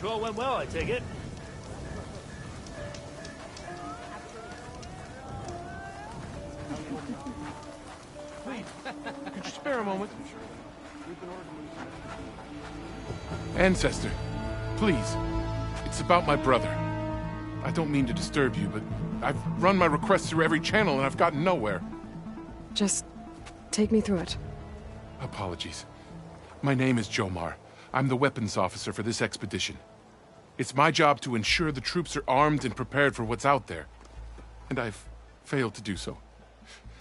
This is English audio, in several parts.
Patrol went well, I take it. Please, could you spare a moment? Ancestor, please. It's about my brother. I don't mean to disturb you, but I've run my requests through every channel and I've gotten nowhere. Just take me through it. Apologies. My name is Jomar. I'm the weapons officer for this expedition. It's my job to ensure the troops are armed and prepared for what's out there. And I've failed to do so.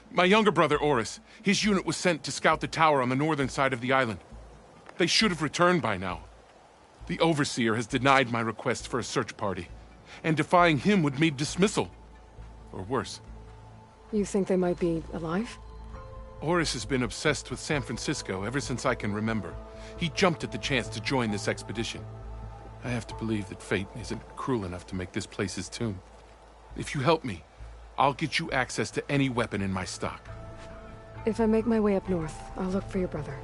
My younger brother, Oris, his unit was sent to scout the tower on the northern side of the island. They should have returned by now. The Overseer has denied my request for a search party, and defying him would mean dismissal. Or worse. You think they might be alive? Oris has been obsessed with San Francisco ever since I can remember. He jumped at the chance to join this expedition. I have to believe that fate isn't cruel enough to make this place his tomb. If you help me, I'll get you access to any weapon in my stock. If I make my way up north, I'll look for your brother.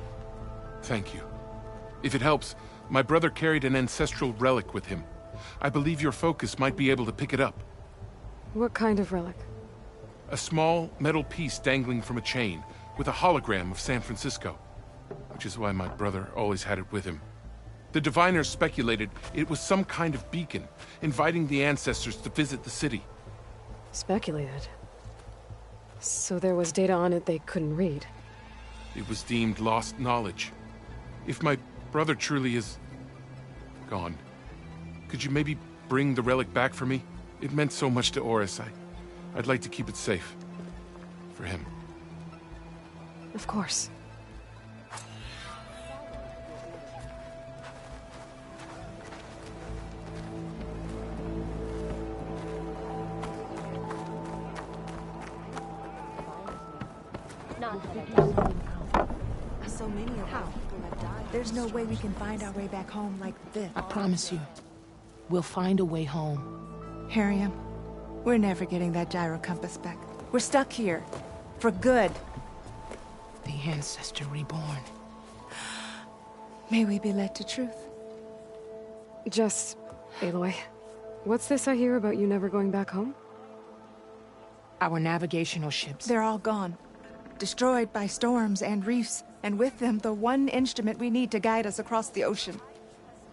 Thank you. If it helps, my brother carried an ancestral relic with him. I believe your focus might be able to pick it up. What kind of relic? A small metal piece dangling from a chain, with a hologram of San Francisco. Which is why my brother always had it with him. The diviners speculated it was some kind of beacon, inviting the ancestors to visit the city. Speculated? So there was data on it they couldn't read? It was deemed lost knowledge. If my brother truly is gone, could you maybe bring the relic back for me? It meant so much to Oris. I'd like to keep it safe. For him. Of course. So many of them. There's no way we can find our way back home like this. I promise you, we'll find a way home. Harriam, we're never getting that gyro compass back. We're stuck here. For good. The Ancestor reborn. May we be led to truth. Just, Aloy, what's this I hear about you never going back home? Our navigational ships. They're all gone. Destroyed by storms and reefs, and with them the one instrument we need to guide us across the ocean.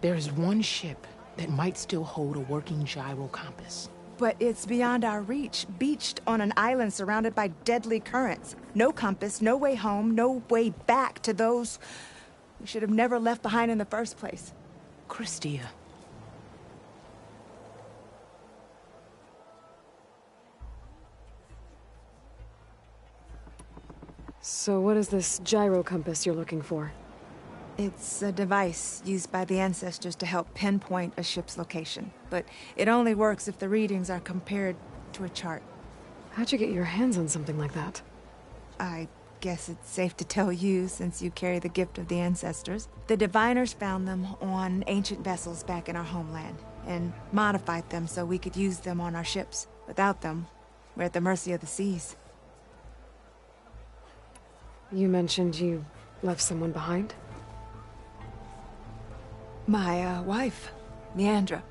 There is one ship that might still hold a working gyro compass. But it's beyond our reach, beached on an island surrounded by deadly currents. No compass, no way home, no way back to those we should have never left behind in the first place. Christia. So what is this gyro compass you're looking for? It's a device used by the ancestors to help pinpoint a ship's location. But it only works if the readings are compared to a chart. How'd you get your hands on something like that? I guess it's safe to tell you, since you carry the gift of the ancestors. The diviners found them on ancient vessels back in our homeland, and modified them so we could use them on our ships. Without them, we're at the mercy of the seas. You mentioned you left someone behind? My, wife, Leandra.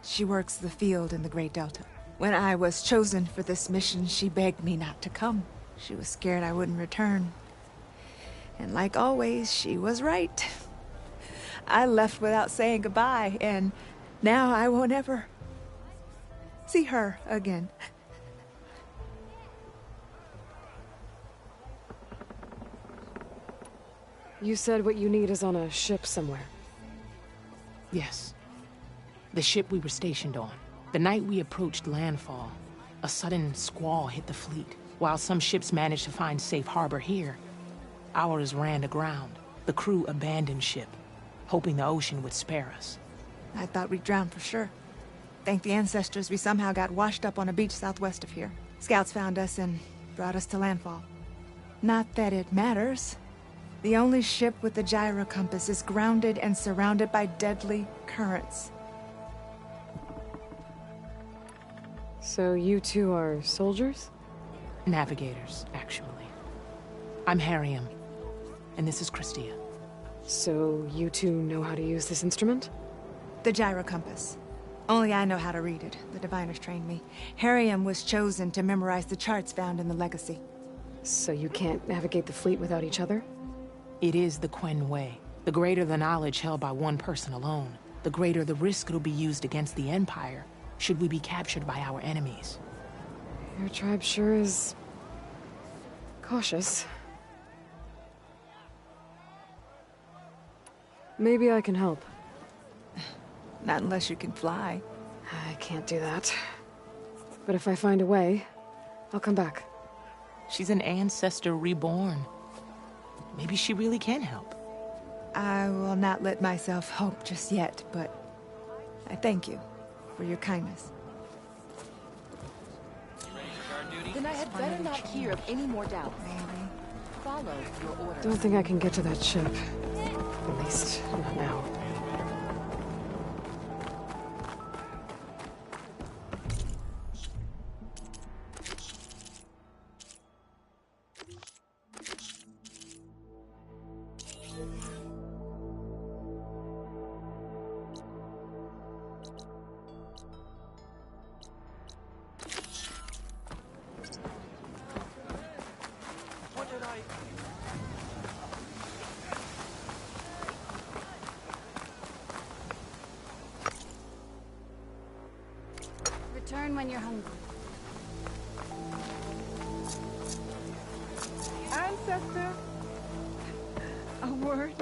She works the field in the Great Delta. When I was chosen for this mission, she begged me not to come. She was scared I wouldn't return. And like always, she was right. I left without saying goodbye, and now I won't ever see her again. You said what you need is on a ship somewhere. Yes. The ship we were stationed on. The night we approached landfall, a sudden squall hit the fleet. While some ships managed to find safe harbor here, ours ran aground. The crew abandoned ship, hoping the ocean would spare us. I thought we'd drown for sure. Thank the ancestors we somehow got washed up on a beach southwest of here. Scouts found us and brought us to landfall. Not that it matters. The only ship with the gyro compass is grounded and surrounded by deadly currents. So you two are soldiers? Navigators, actually. I'm Harriam, and this is Christia. So you two know how to use this instrument? The gyro compass. Only I know how to read it. The diviners trained me. Harium was chosen to memorize the charts found in the legacy. So you can't navigate the fleet without each other? It is the Quen way. The greater the knowledge held by one person alone, the greater the risk it'll be used against the Empire, should we be captured by our enemies. Your tribe sure is... cautious. Maybe I can help. Not unless you can fly. I can't do that. But if I find a way, I'll come back. She's an ancestor reborn. Maybe she really can help. I will not let myself hope just yet, but I thank you for your kindness. Then I had better not hear of any more doubt. Follow your orders. Don't think I can get to that ship. At least, not now. Return when you're hungry. Ancestor, a word.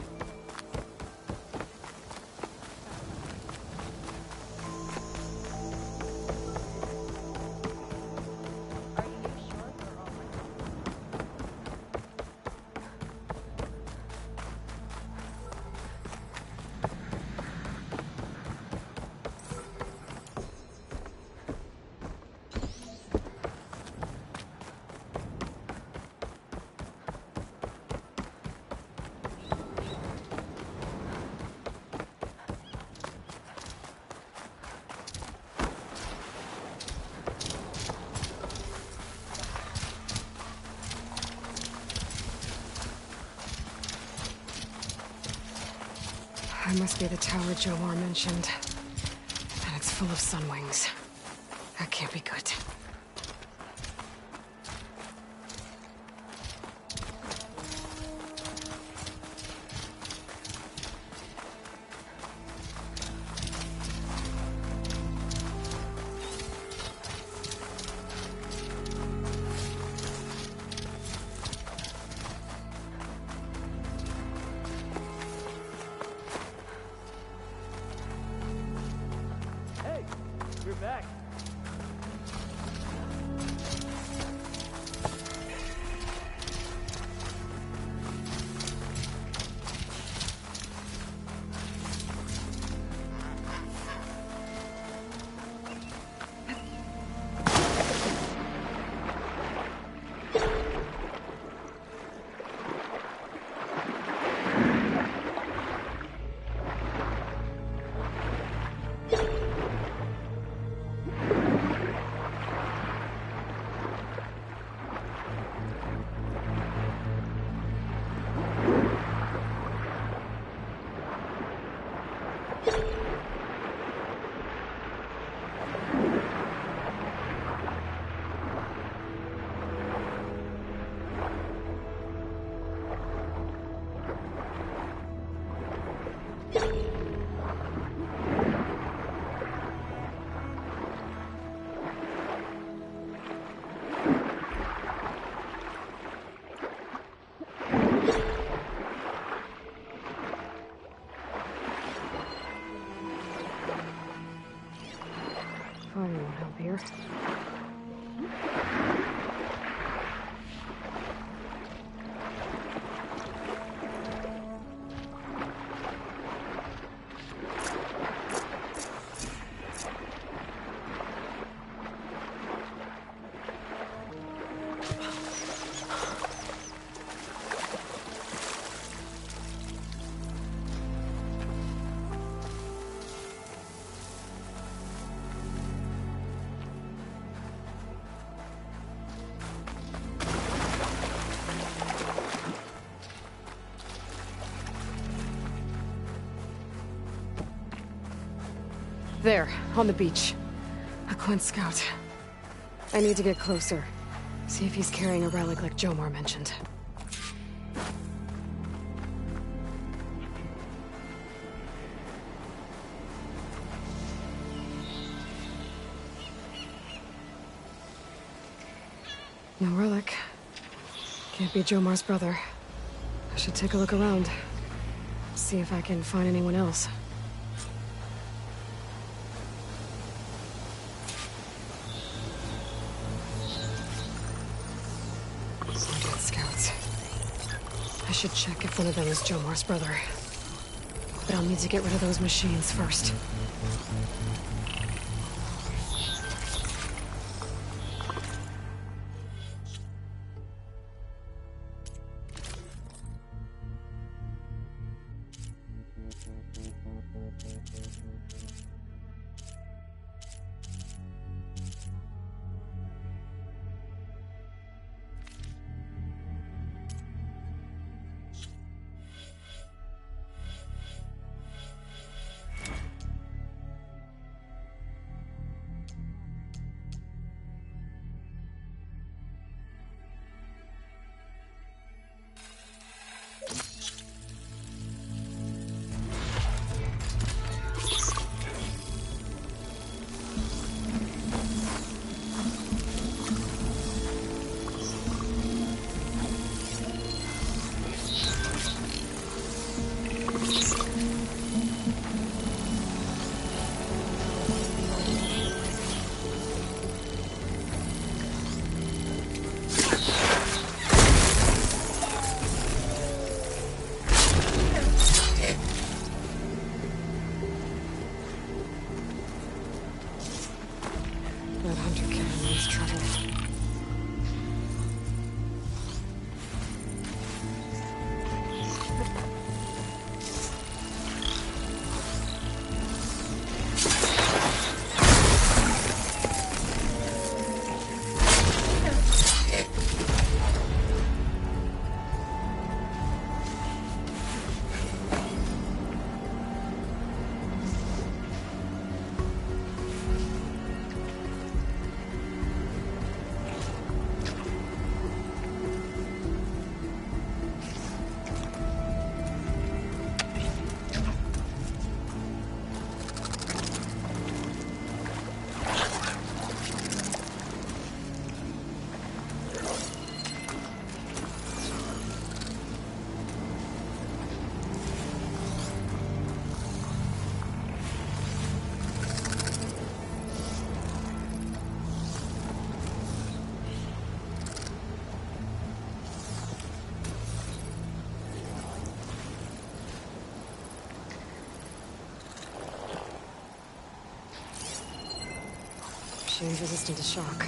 It must be the tower Jomar mentioned. And it's full of sunwings. That can't be good. There, on the beach. A Quint scout. I need to get closer. See if he's carrying a relic like Jomar mentioned. No relic. Can't be Jomar's brother. I should take a look around. See if I can find anyone else. Some dead scouts. I should check if one of them is Jomar's brother. But I'll need to get rid of those machines first. That hunter killer means trouble. Machine's resistant to shock.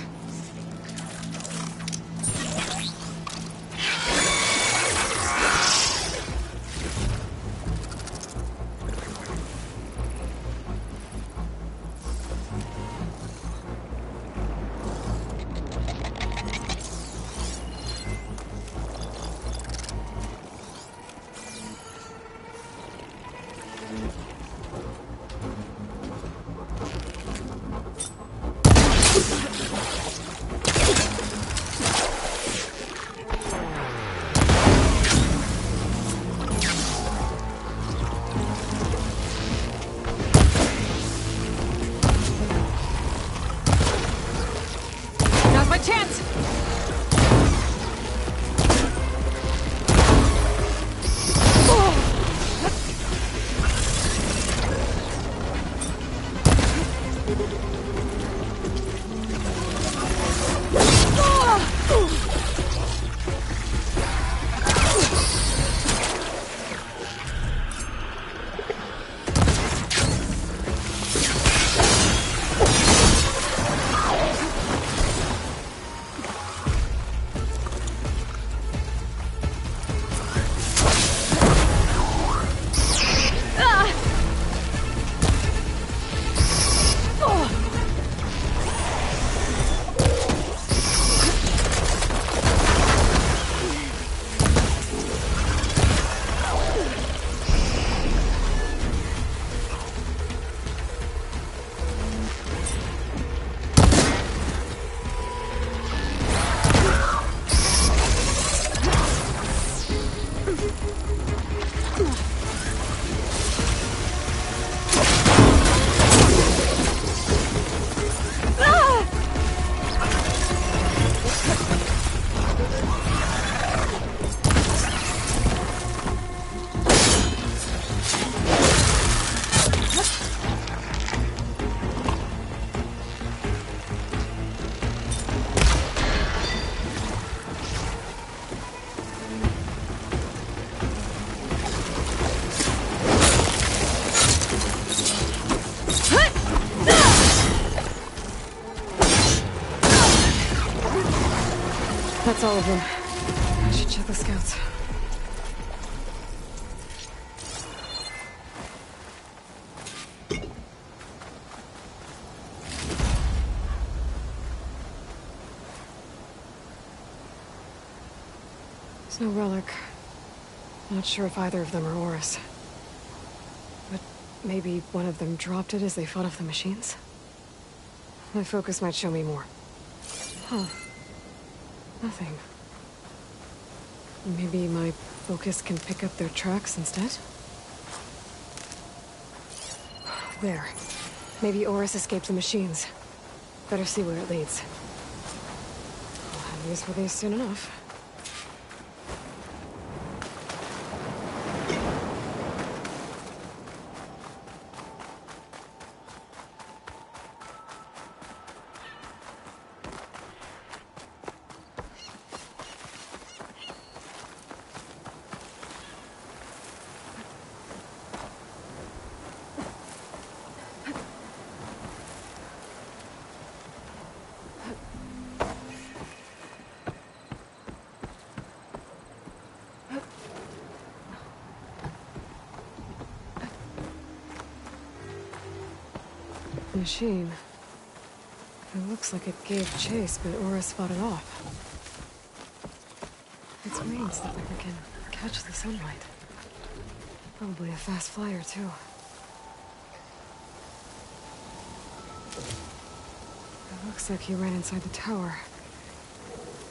That's all of them. I should check the scouts. There's no relic. Not sure if either of them are Oris. But maybe one of them dropped it as they fought off the machines? My focus might show me more. Huh. Nothing. Maybe my focus can pick up their tracks instead? There. Maybe Oris escaped the machines. Better see where it leads. I'll have use for these soon enough. Machine. It looks like it gave chase, but Oris fought it off. Its wings look like they can catch the sunlight. Probably a fast flyer, too. It looks like he ran inside the tower.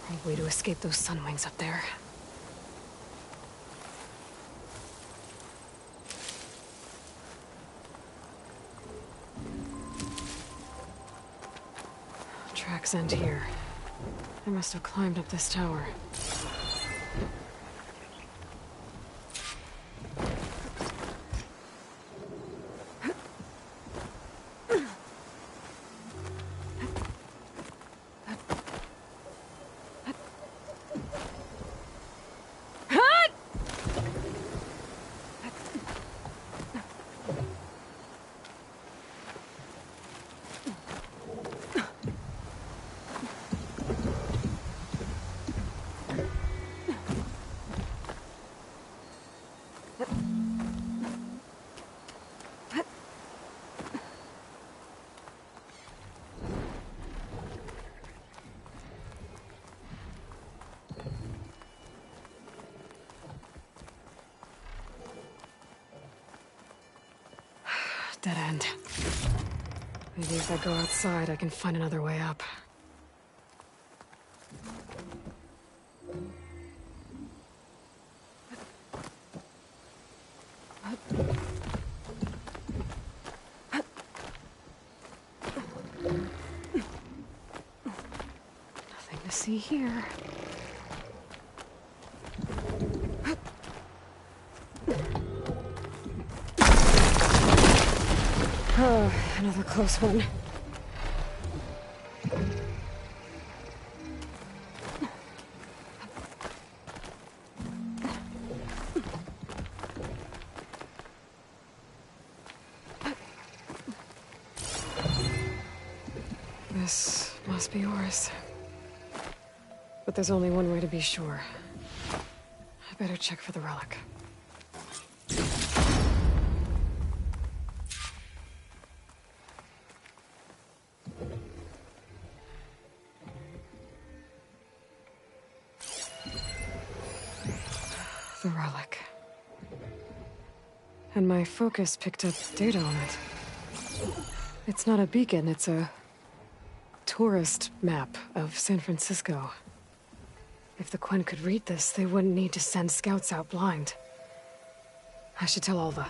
Probably to escape those sun wings up there. Tracks end here. I must have climbed up this tower. Dead end. Maybe if I go outside, I can find another way up. Nothing to see here. Oh, another close one. This must be Oris. But there's only one way to be sure. I better check for the relic. The relic. And my focus picked up data on it. It's not a beacon, it's a tourist map of San Francisco. If the Quen could read this, they wouldn't need to send scouts out blind. I should tell ALVA.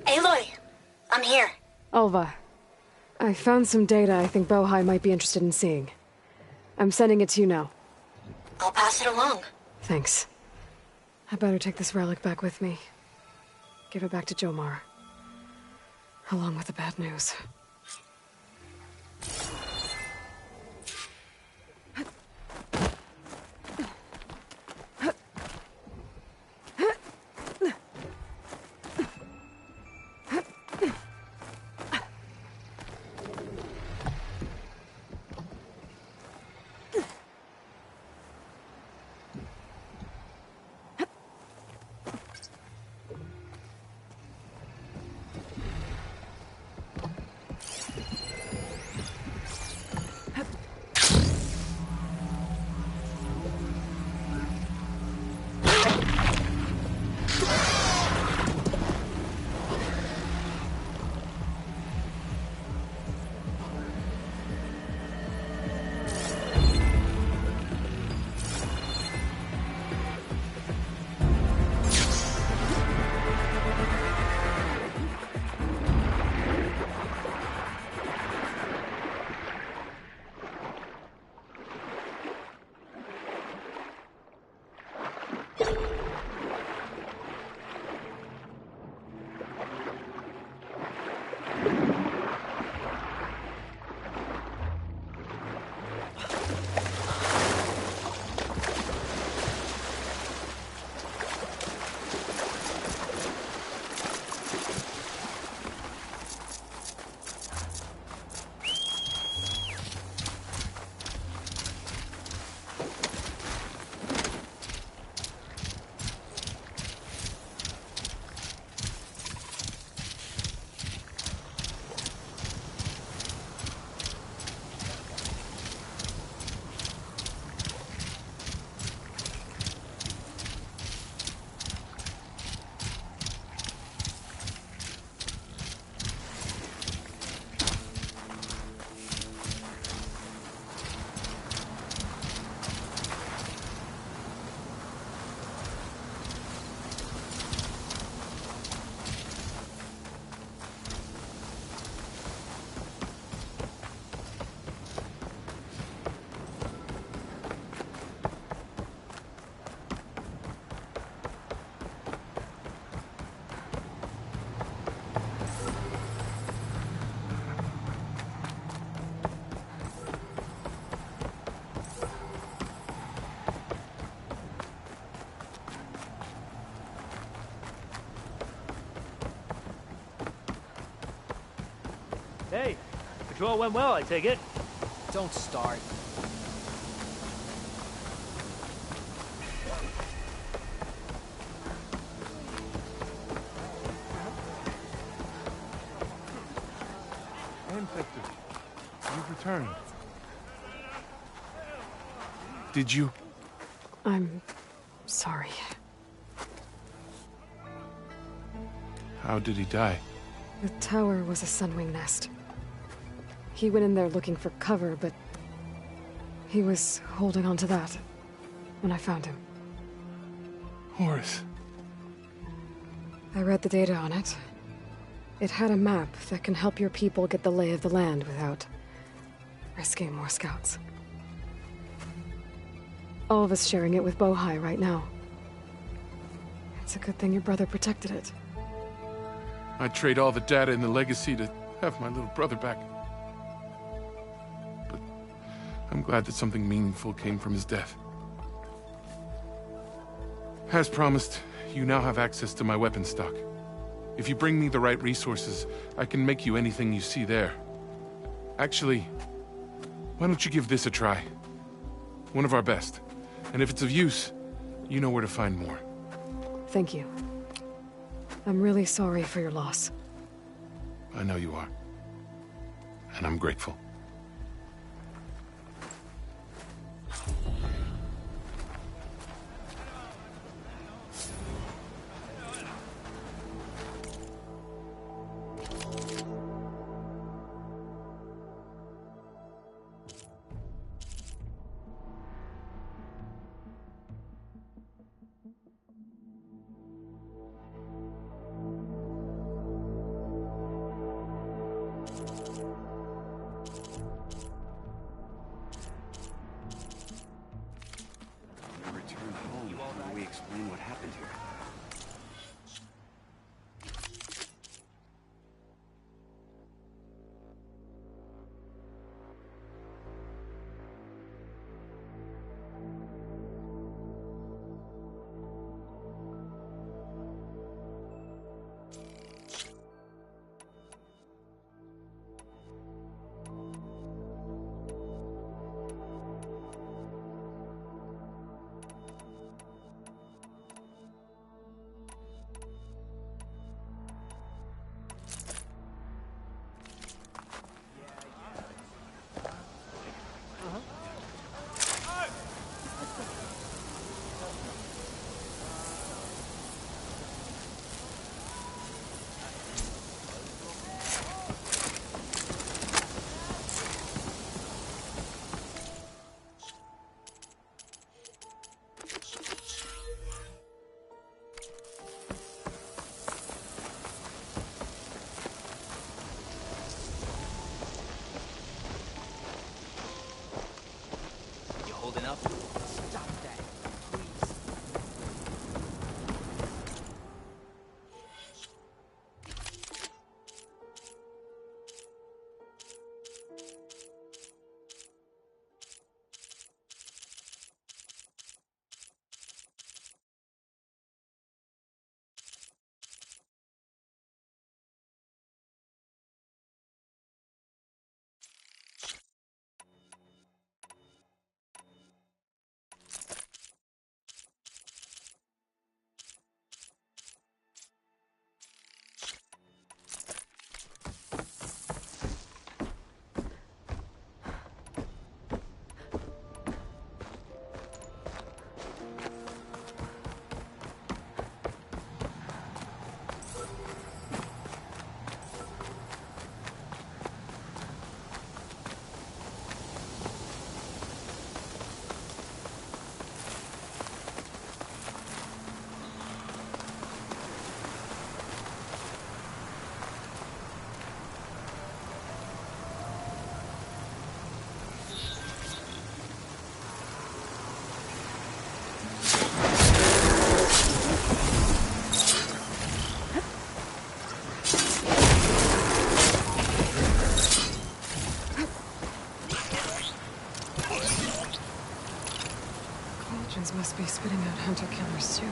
Aloy! I'm here. ALVA, I found some data I think Bohai might be interested in seeing. I'm sending it to you now. I'll pass it along. Thanks. I better take this relic back with me. Give it back to Jomar. Along with the bad news. Hey, patrol went well, I take it? Don't start. And Victor, you've returned. Did you? I'm sorry. How did he die? The tower was a sunwing nest. He went in there looking for cover, but he was holding on to that when I found him. Horace. I read the data on it. It had a map that can help your people get the lay of the land without risking more scouts. All of us sharing it with Bohai right now. It's a good thing your brother protected it. I'd trade all the data in the legacy to have my little brother back. But I'm glad that something meaningful came from his death. As promised, you now have access to my weapon stock. If you bring me the right resources, I can make you anything you see there. Actually, why don't you give this a try? One of our best. And if it's of use, you know where to find more. Thank you. I'm really sorry for your loss. I know you are. And I'm grateful. too.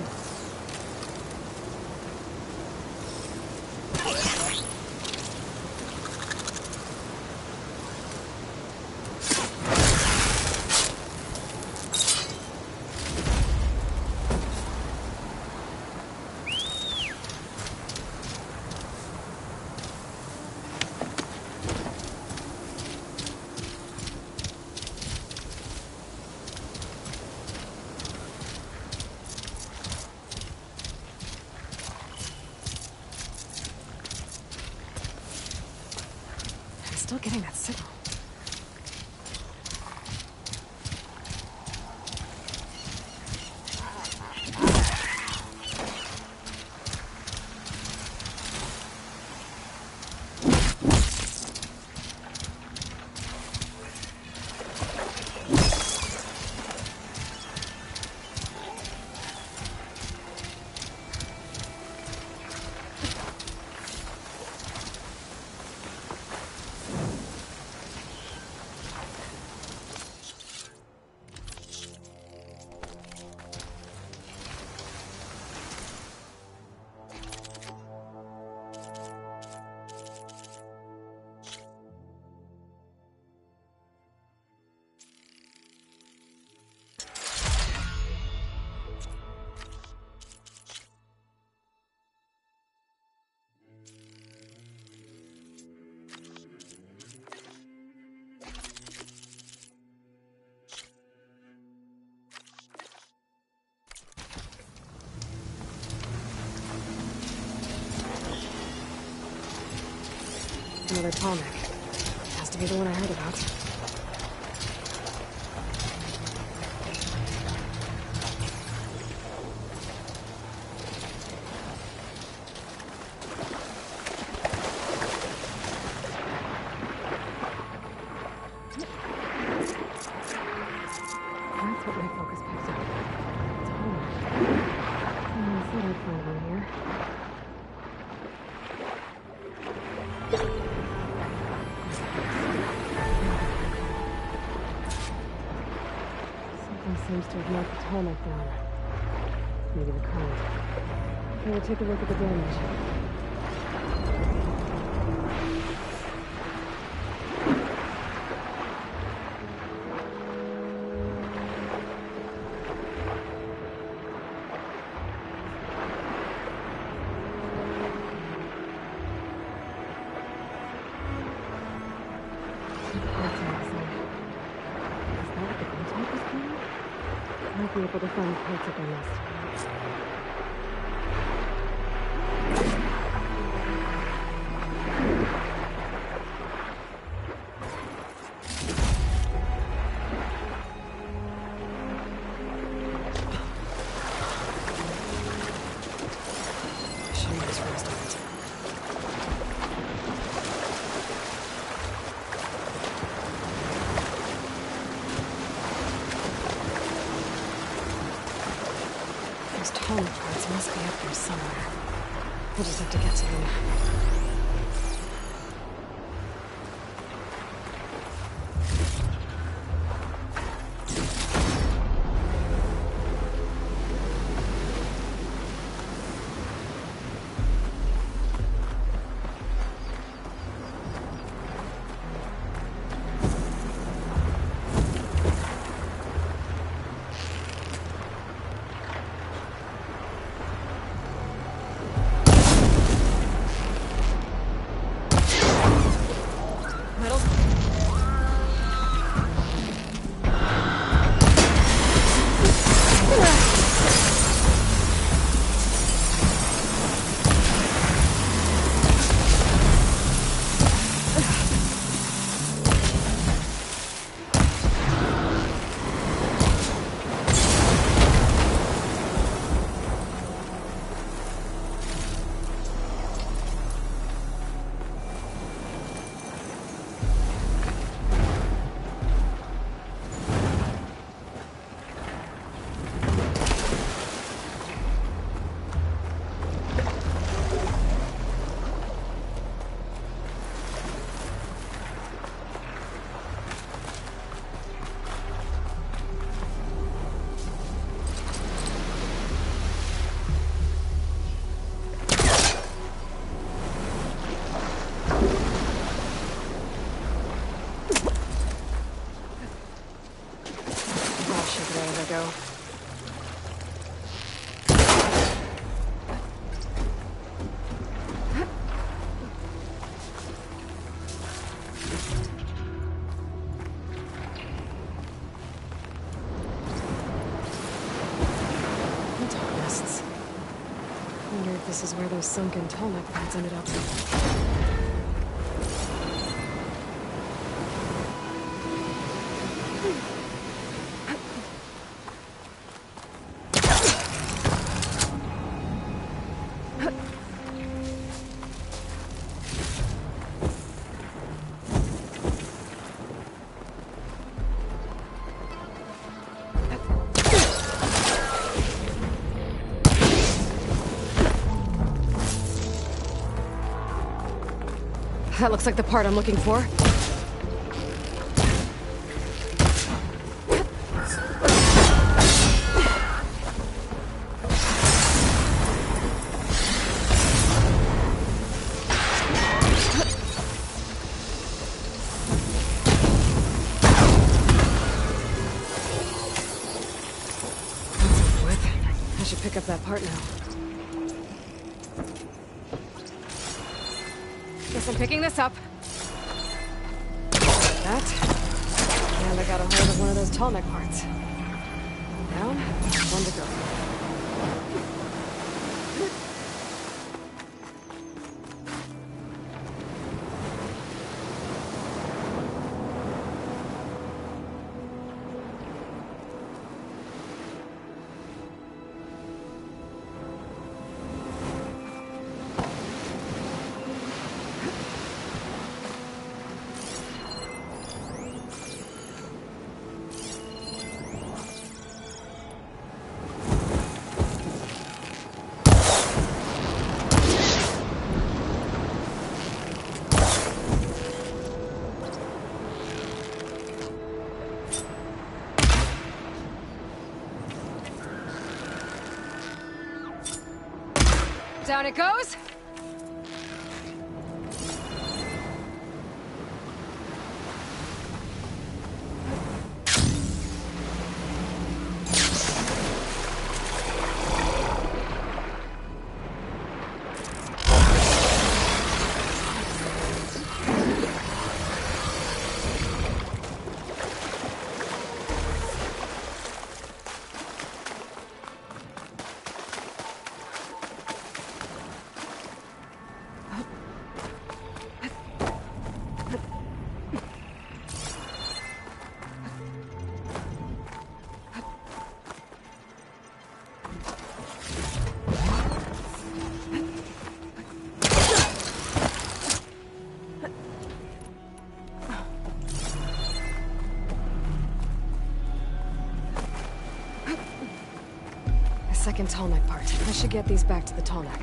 Still getting that signal. Another tall neck. Has to be the one I heard about. That's what my focus picked up. Tall neck. Someone said I'd find one here. Seems to have knocked the tarmac down. Maybe the current. Okay, we'll take a look at the damage. Might be able to find parts of their nest. Home parts must be up there somewhere. We'll just have to get to them. nests. Wonder if this is where those sunken tall neck parts ended up. That looks like the part I'm looking for. That's over with. I should pick up that part now. Guess I'm picking this up. That. And I got a hold of one of those tall neck parts. Down, one to go. Down it goes! Second tall neck part. I should get these back to the tall neck.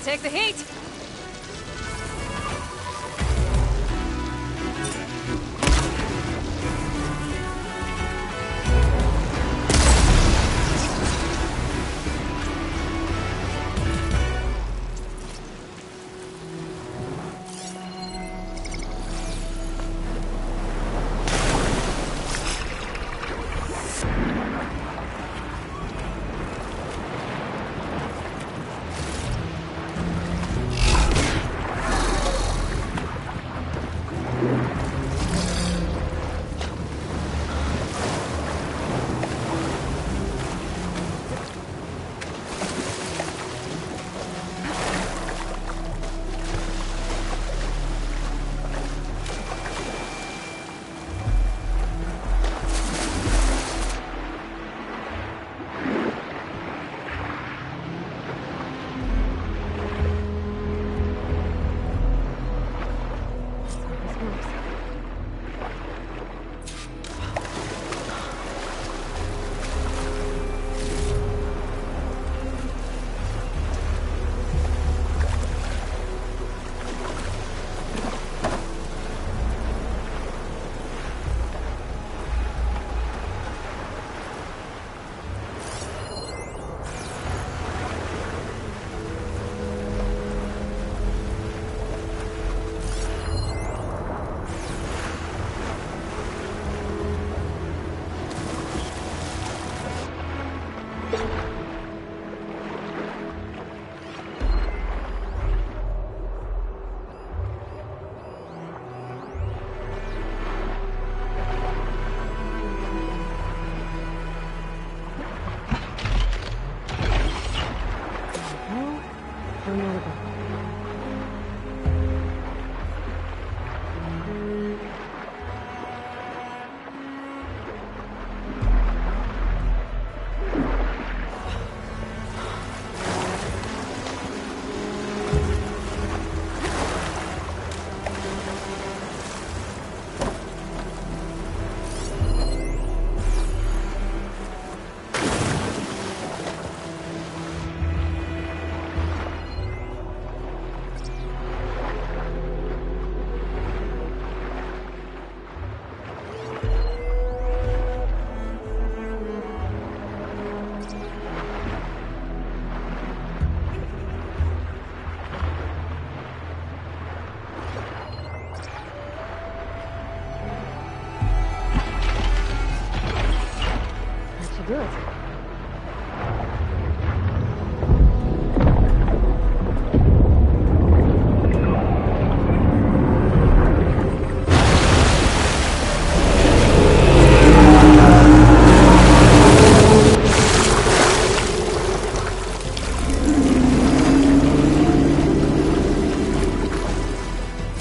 Take the heat! good.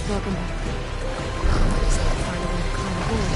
Welcome back. Just gotta find a way to climb aboard.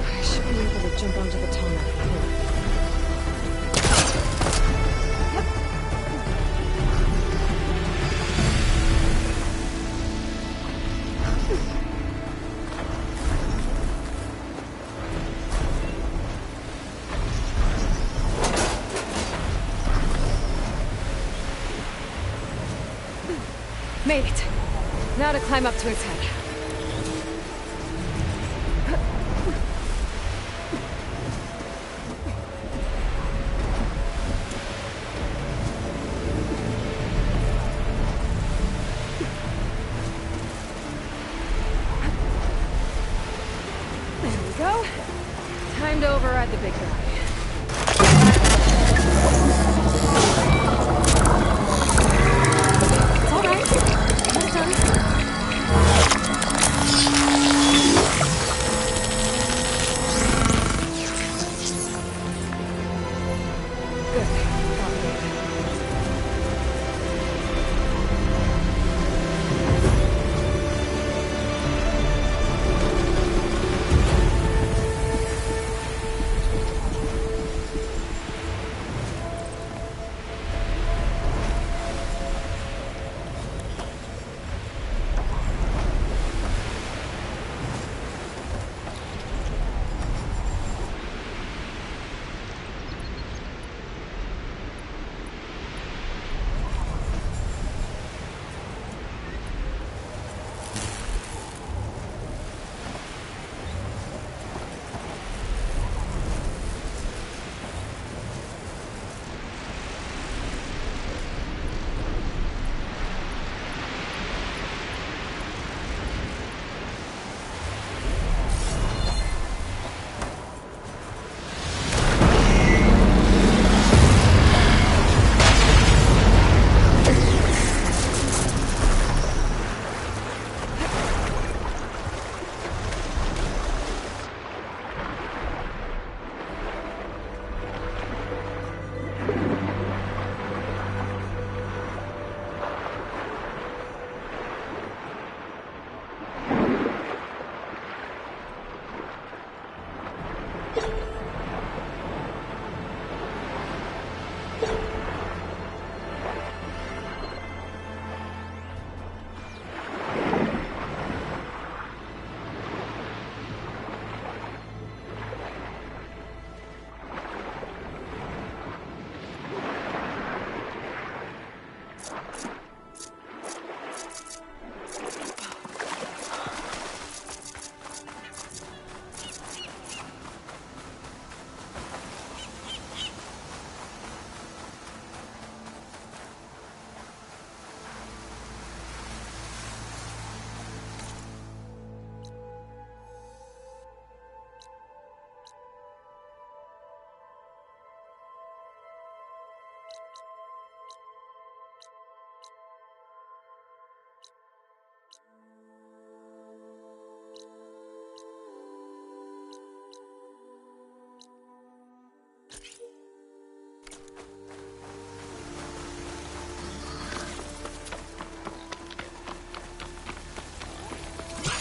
I should be able to jump onto the tarmac from here. Made it. Now to climb up to its head. There we go. Time to override the big guy. It's all right. Almost done. Good.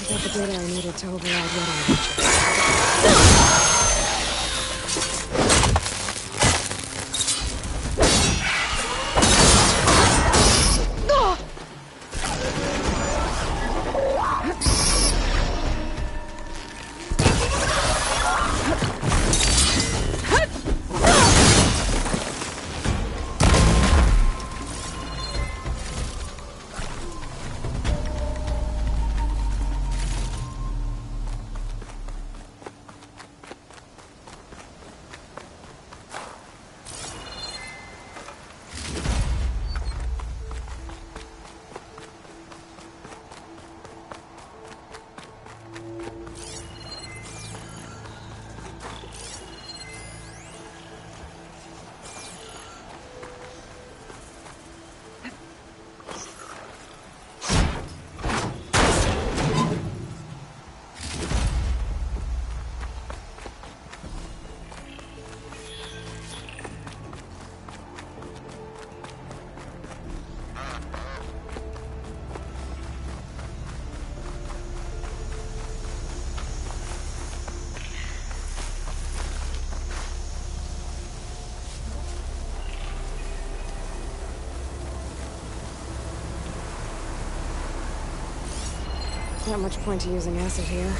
Got the data I needed to override radar. Not much point to using acid here.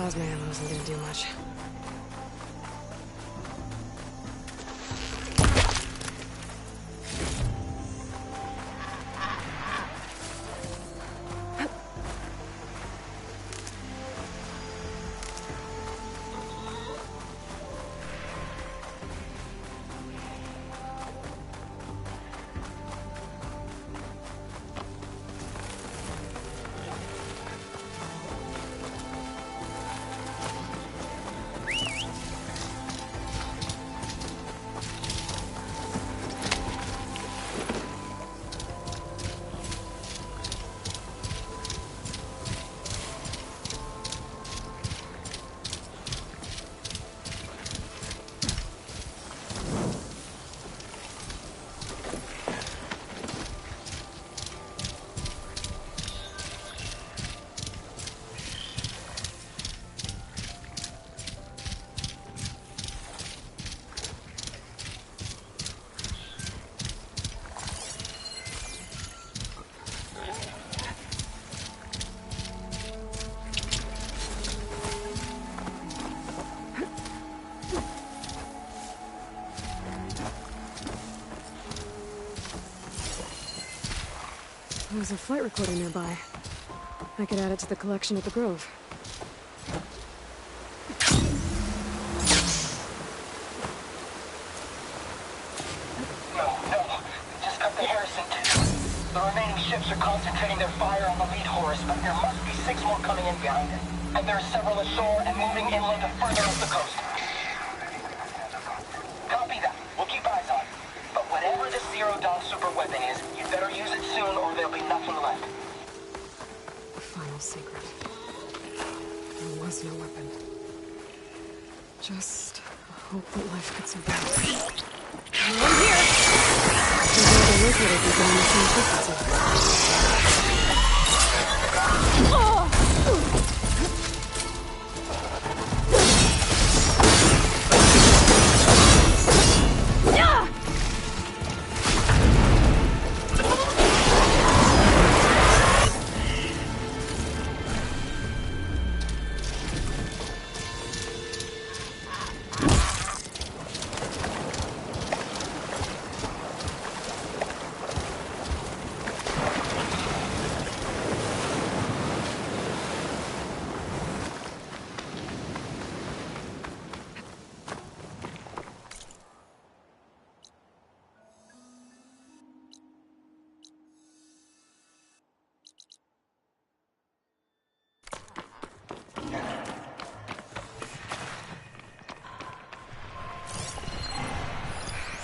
plasma ammo isn't gonna do much. There's a flight recorder nearby. I could add it to the collection at the Grove. No. Just cut the Harrison too. The remaining ships are concentrating their fire on the lead Horus, but there must be 6 more coming in behind it. And there are several ashore and moving inland further up the coast. Copy that. We'll keep eyes on it. But whatever this Zero Dawn super weapon is, you better use it soon or there'll be nothing left. Final secret. There was no weapon. Just hope that life could survive. I'm here! There's another locator beacon on the same frequency.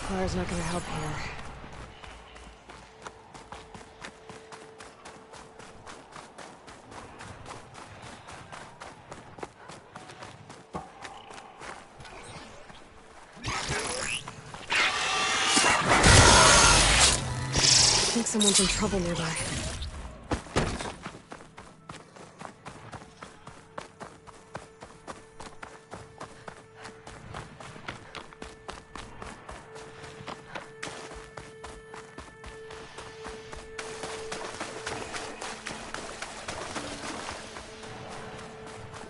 Fire's not gonna help here. I think someone's in trouble nearby.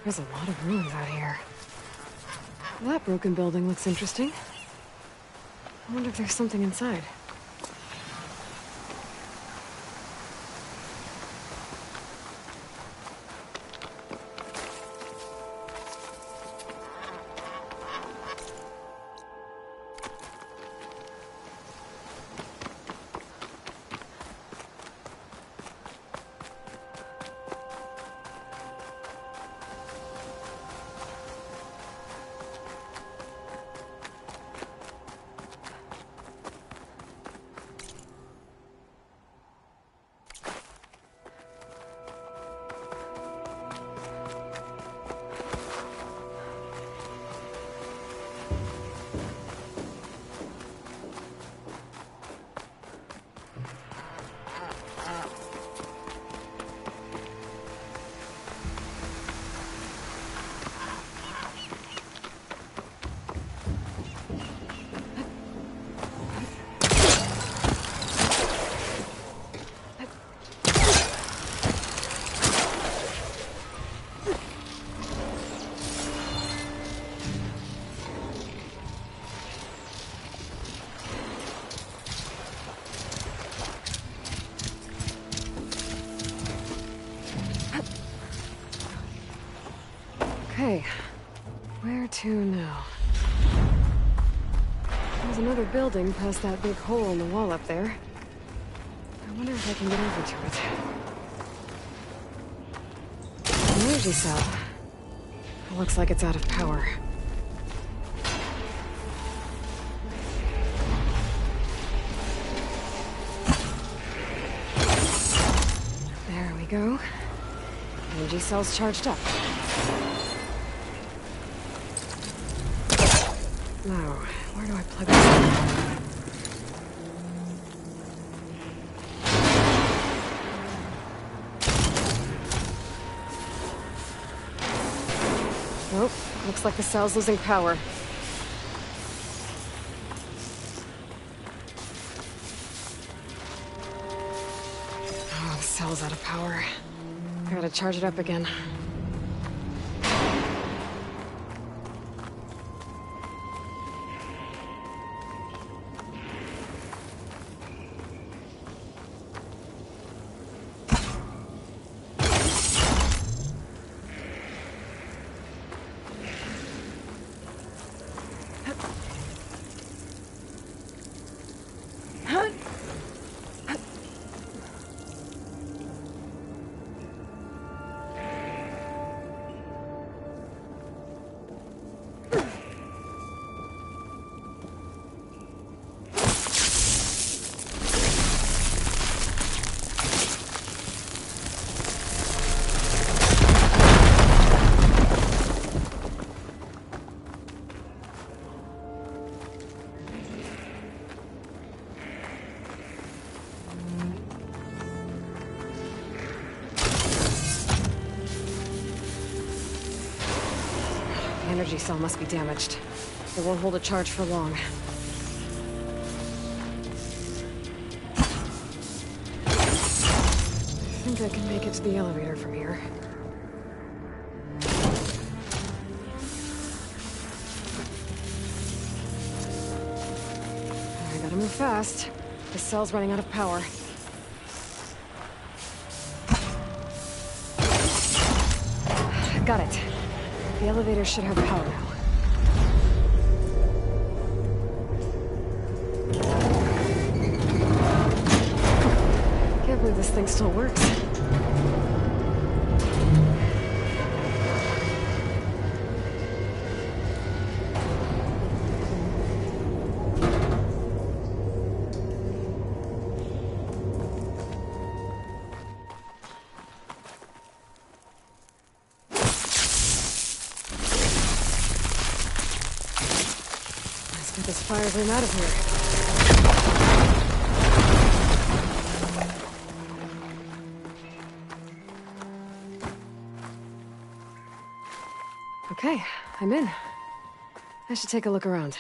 There's a lot of ruins out here. That broken building looks interesting. I wonder if there's something inside. Okay. Where to now? There's another building past that big hole in the wall up there. I wonder if I can get over to it. An energy cell. It looks like it's out of power. There we go. Energy cell's charged up. Now, where do I plug this in? Nope, looks like the cell's losing power. Oh, the cell's out of power. Gotta charge it up again. The energy cell must be damaged. It won't hold a charge for long. I think I can make it to the elevator from here. I gotta move fast. The cell's running out of power. Got it. The elevator should have power now. Can't believe this thing still works. Get this fire room out of here. Okay, I'm in. I should take a look around.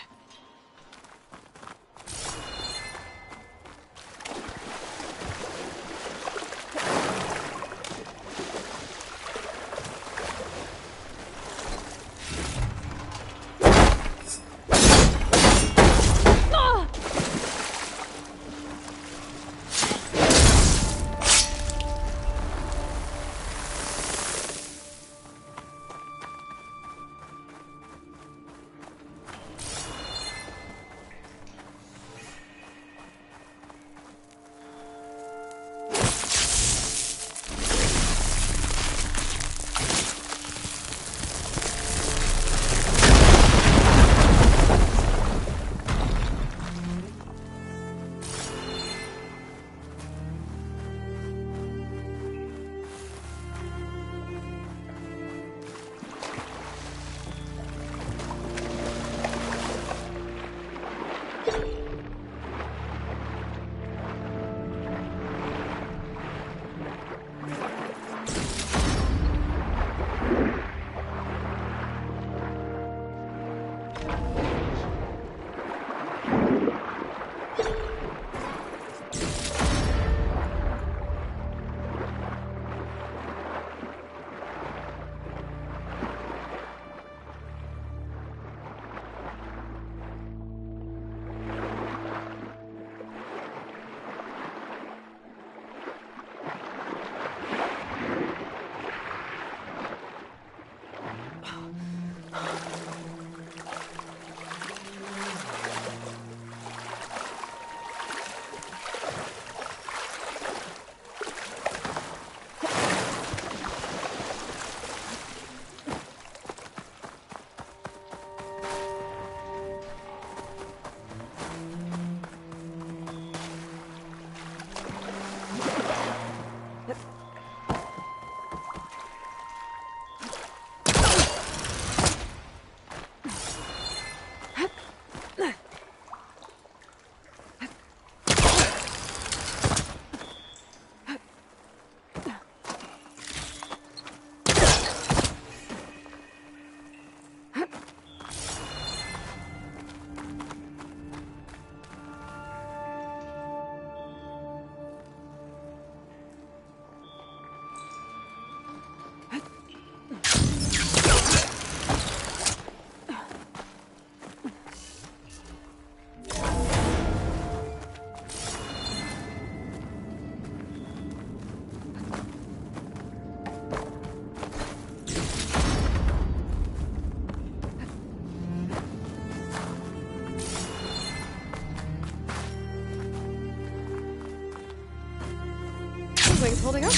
wings holding up?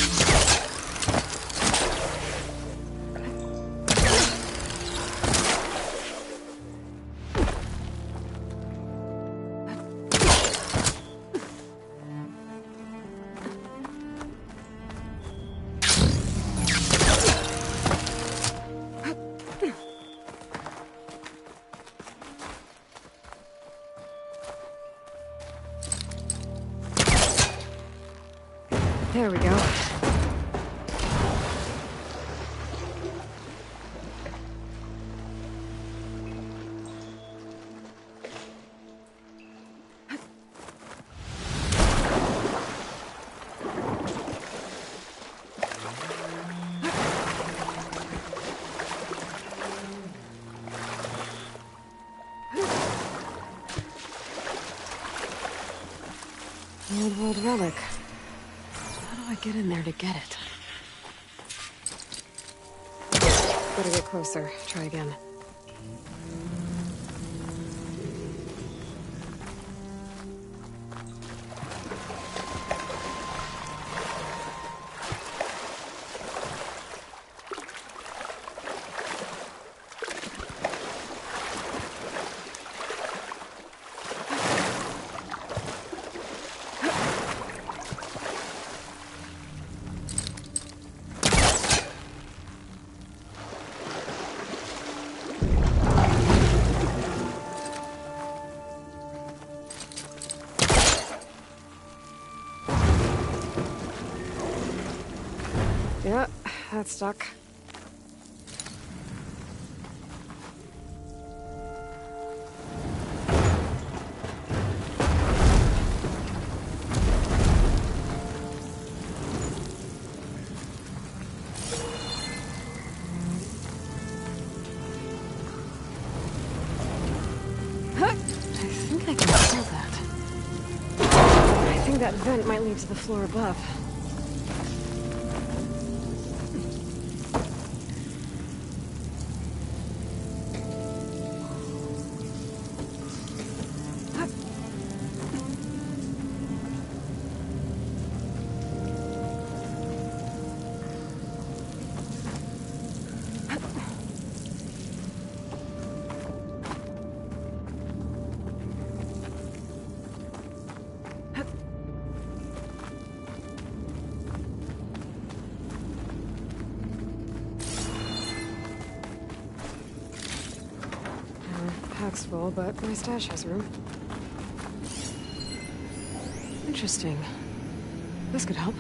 There we go. Old world relic. How do I get in there to get it? Better get closer. Try again. Yeah, that's stuck. Huh. I think I can pull that. I think that vent might lead to the floor above. Pack's full, but my stash has room. Interesting. This could help.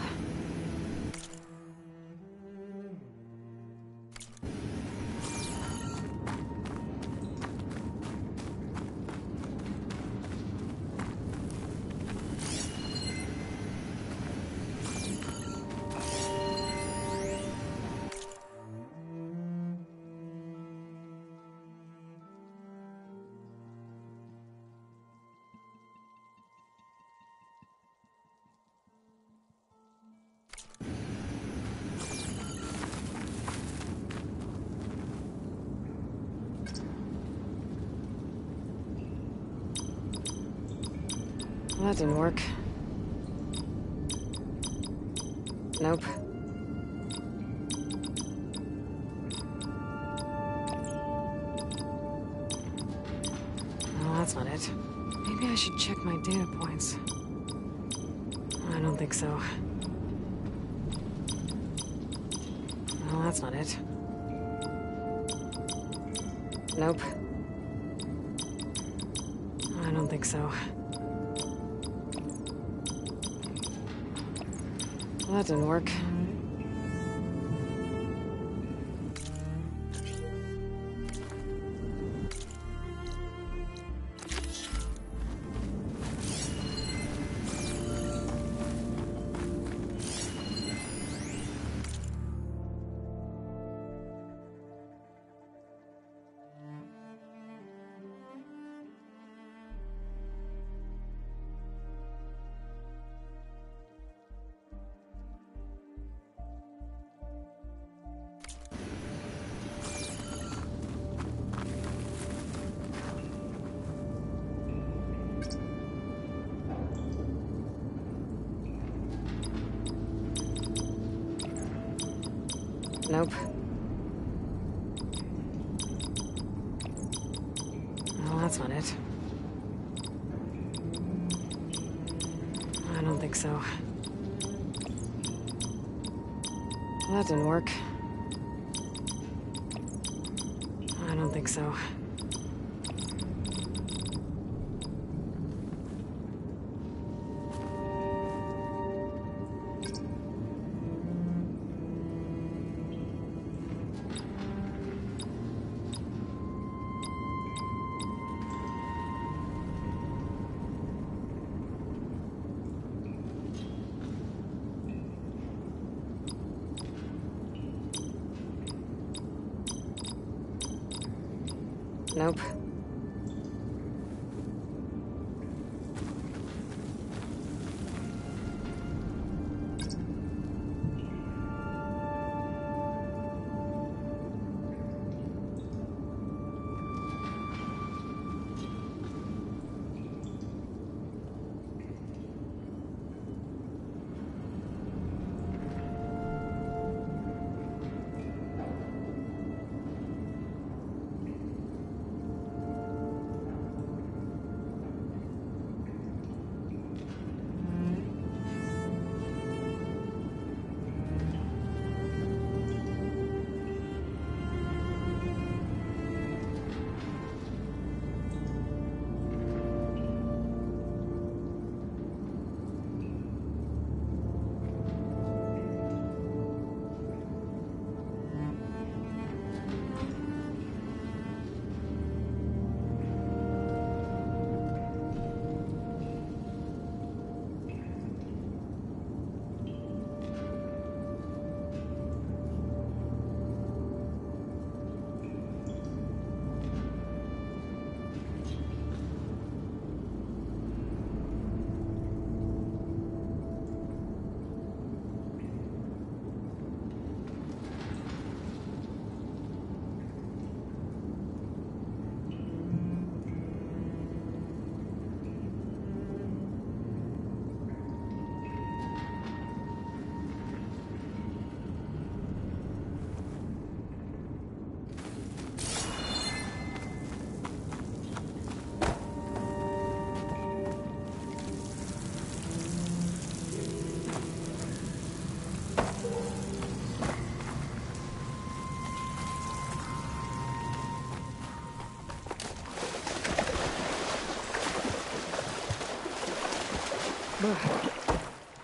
Well, that didn't work. Nope. No, that's not it. Maybe I should check my data points. I don't think so. No, that's not it. Nope. I don't think so. Well, that didn't work. Nope. Well, that's not it. I don't think so. That didn't work. I don't think so. Nope.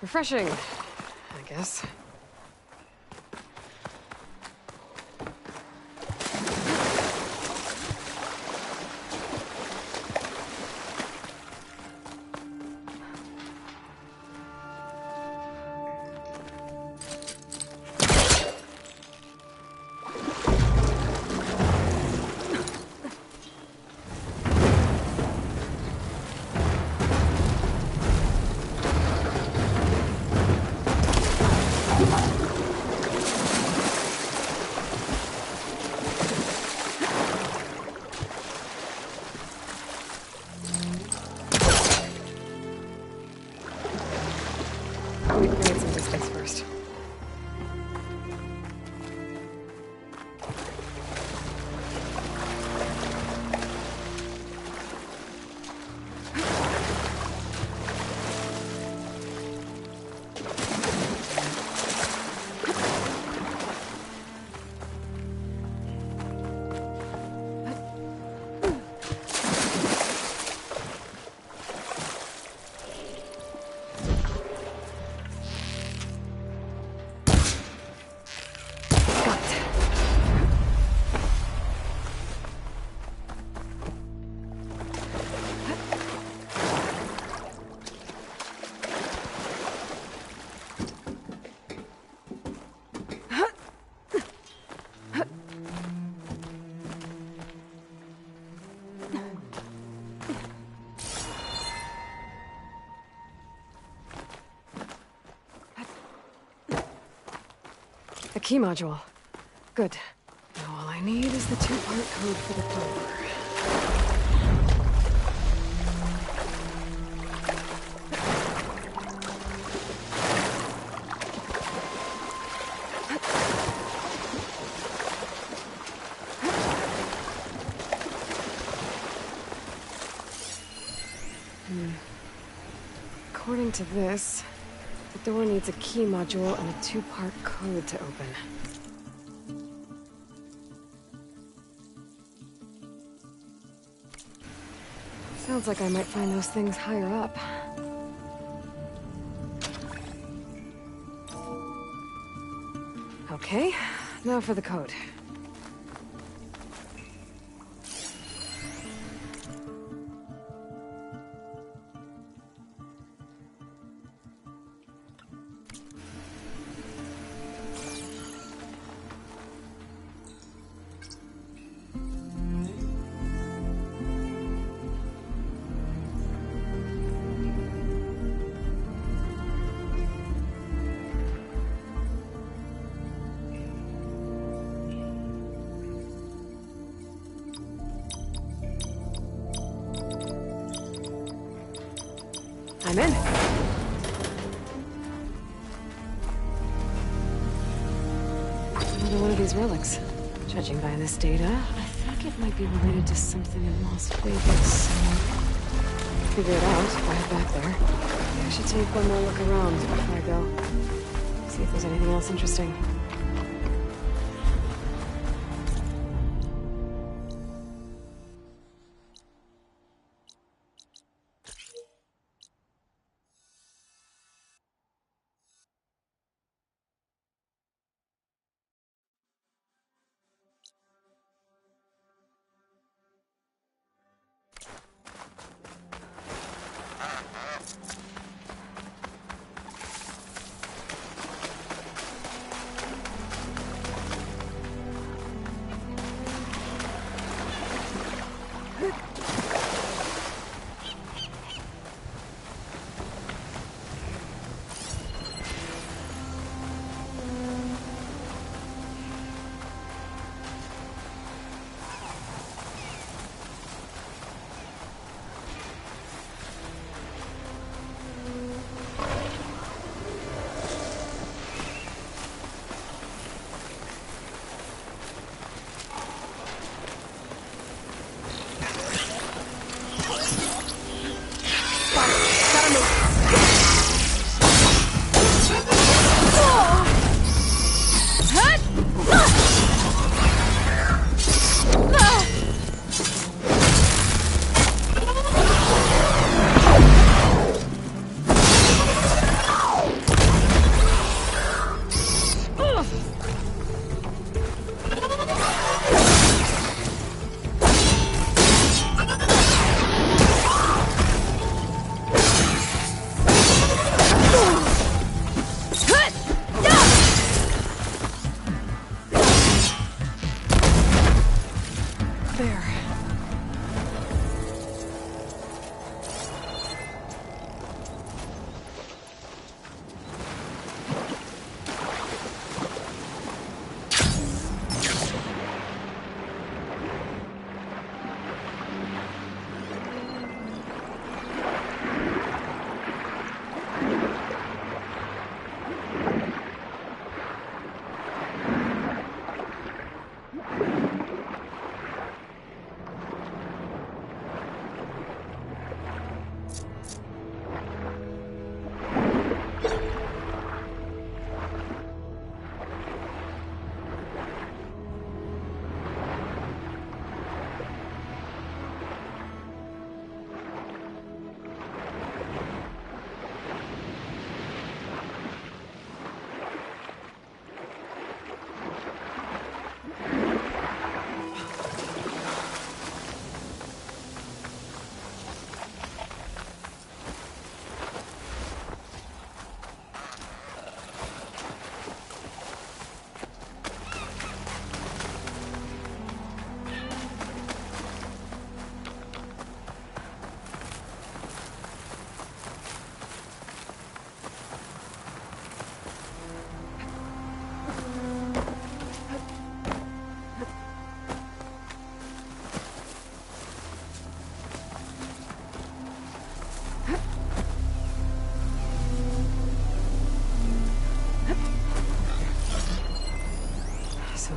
Refreshing, I guess. Create some distance first. The key module. Good. Now all I need is the two-part code for the power. According to this, the door needs a key module and a 2-part code to open. Sounds like I might find those things higher up. Okay, now for the code. I'm in. Another one of these relics. Judging by this data, I think it might be related to something in Las Vegas. Figure it out if I head back there. Maybe I should take one more look around before I go. See if there's anything else interesting.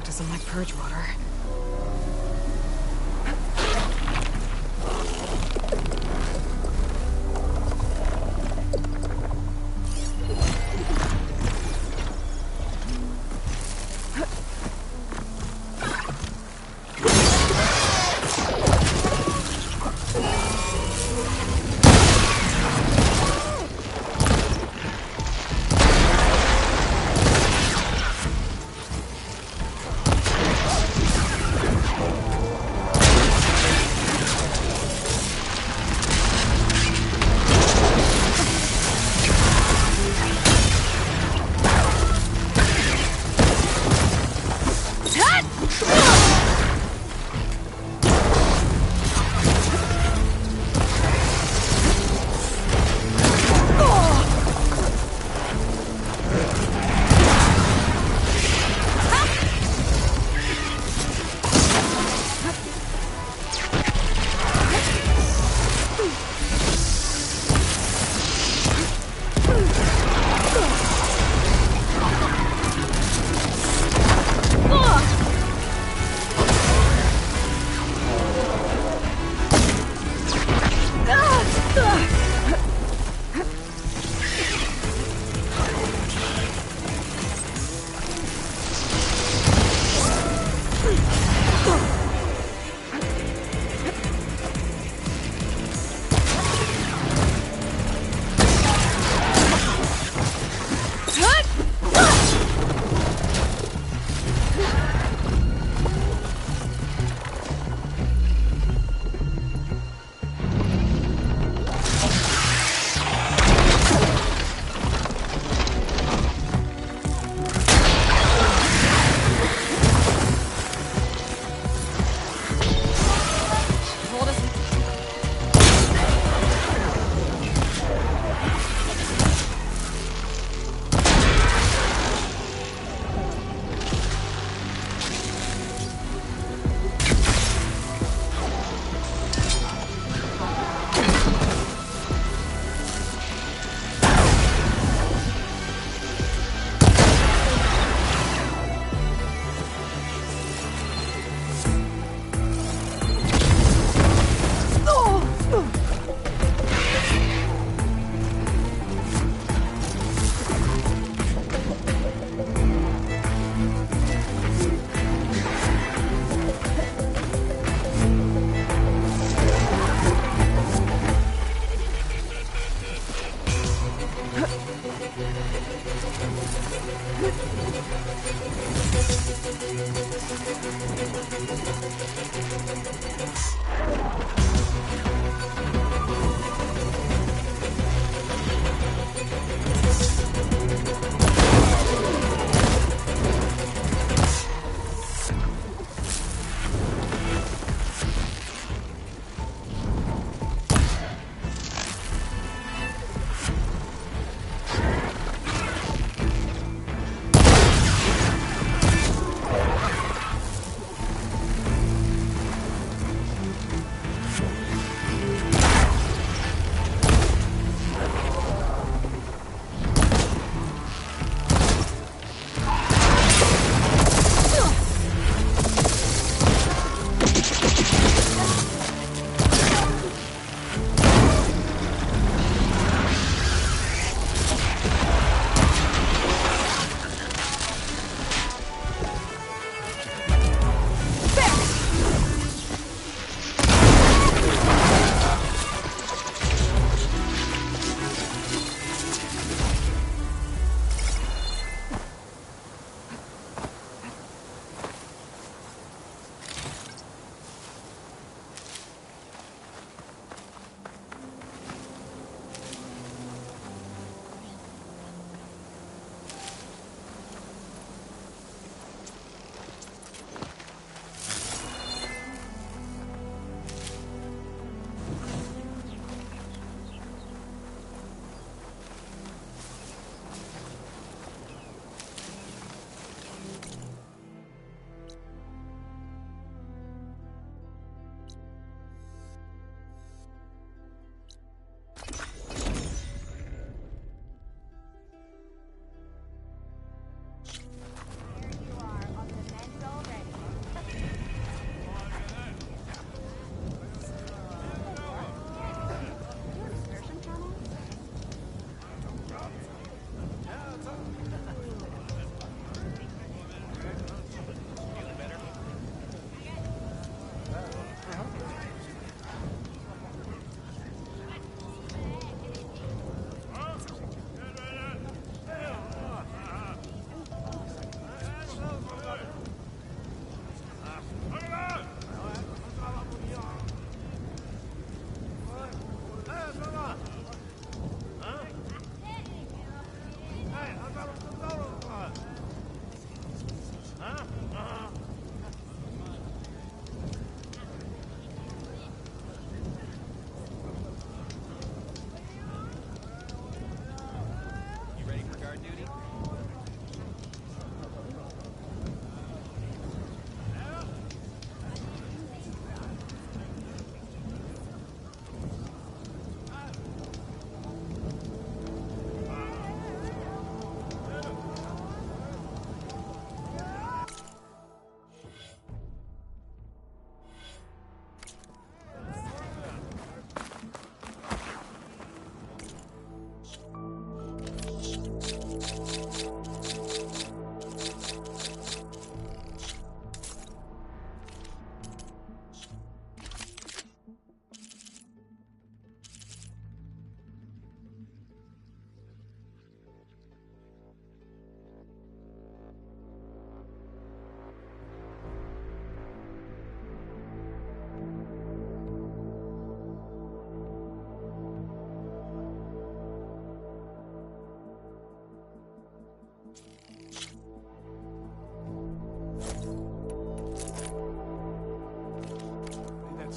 Doesn't like purge water.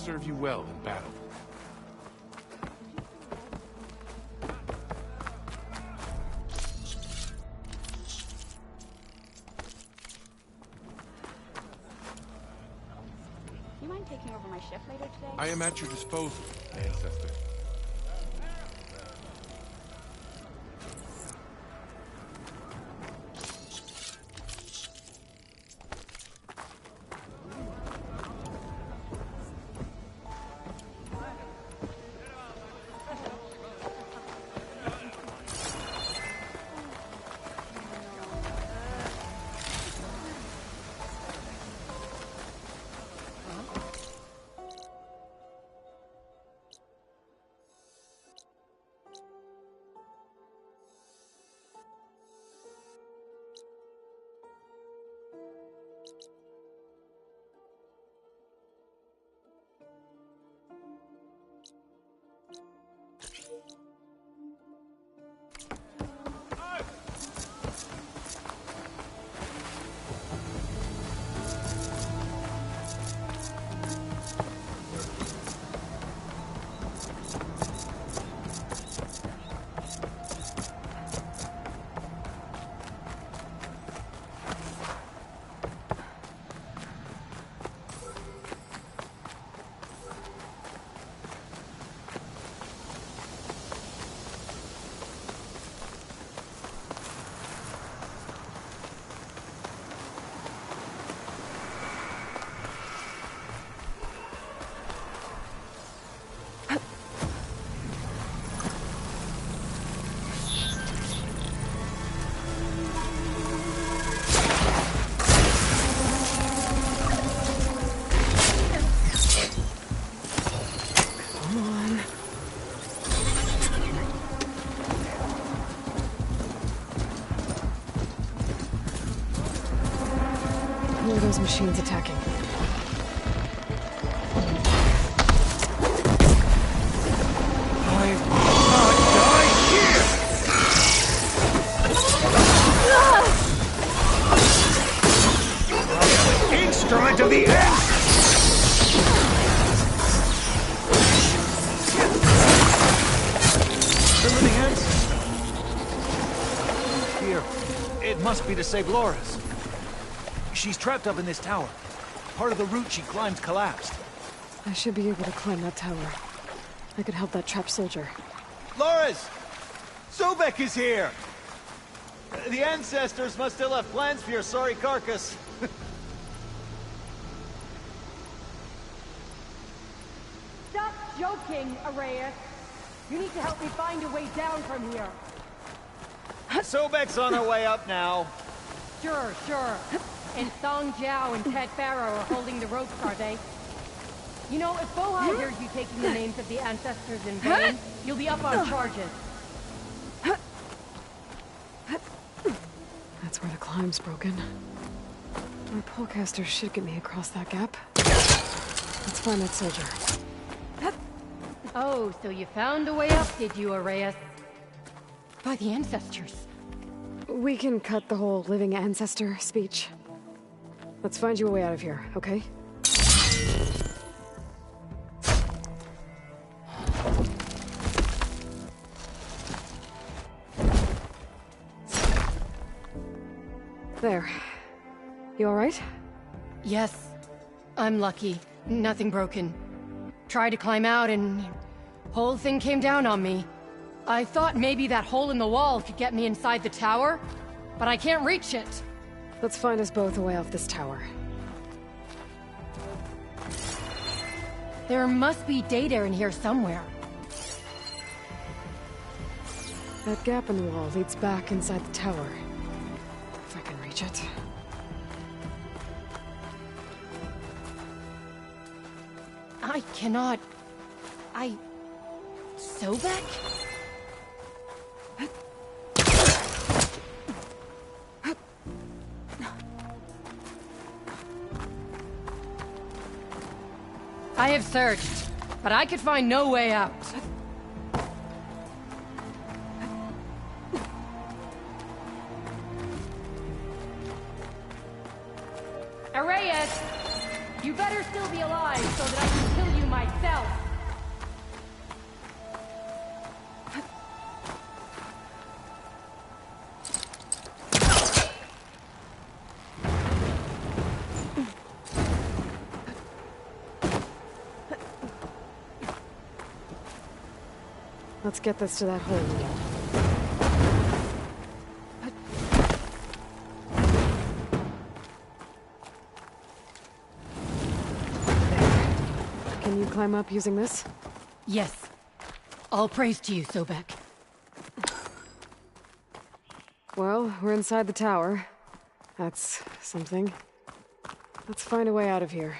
serve you well in battle. You mind taking over my shift later today? I am at your disposal, Ancestor. those machines attacking? Instrument of the end! The living ants? Here. It must be to save Loris. She's trapped up in this tower. Part of the route she climbed collapsed. I should be able to climb that tower. I could help that trapped soldier. Loris! Sobek is here! The ancestors must still have plans for your sorry carcass. Stop joking, Arrayas. You need to help me find a way down from here. Sobek's on her way up now. Sure. And Song Jiao and Ted Farrow are holding the ropes, are they? You know, if Bohai hears you taking the names of the ancestors in vain, you'll be up on charges. That's where the climb's broken. My polecaster should get me across that gap. Let's find that soldier. Oh, so you found a way up, did you, Arrayas? By the ancestors. We can cut the whole living ancestor speech. Let's find you a way out of here, okay? There. You alright? Yes. I'm lucky. Nothing broken. Tried to climb out and... whole thing came down on me. I thought maybe that hole in the wall could get me inside the tower, but I can't reach it. Let's find us both a way off this tower. There must be data in here somewhere. That gap in the wall leads back inside the tower. If I can reach it. I cannot... Sobek? I have searched, but I could find no way out. Arrayas! You better still be alive so that I can kill you myself! Let's get this to that hole in the wall. Can you climb up using this? Yes. All praise to you, Sobek. Well, we're inside the tower. That's something. Let's find a way out of here.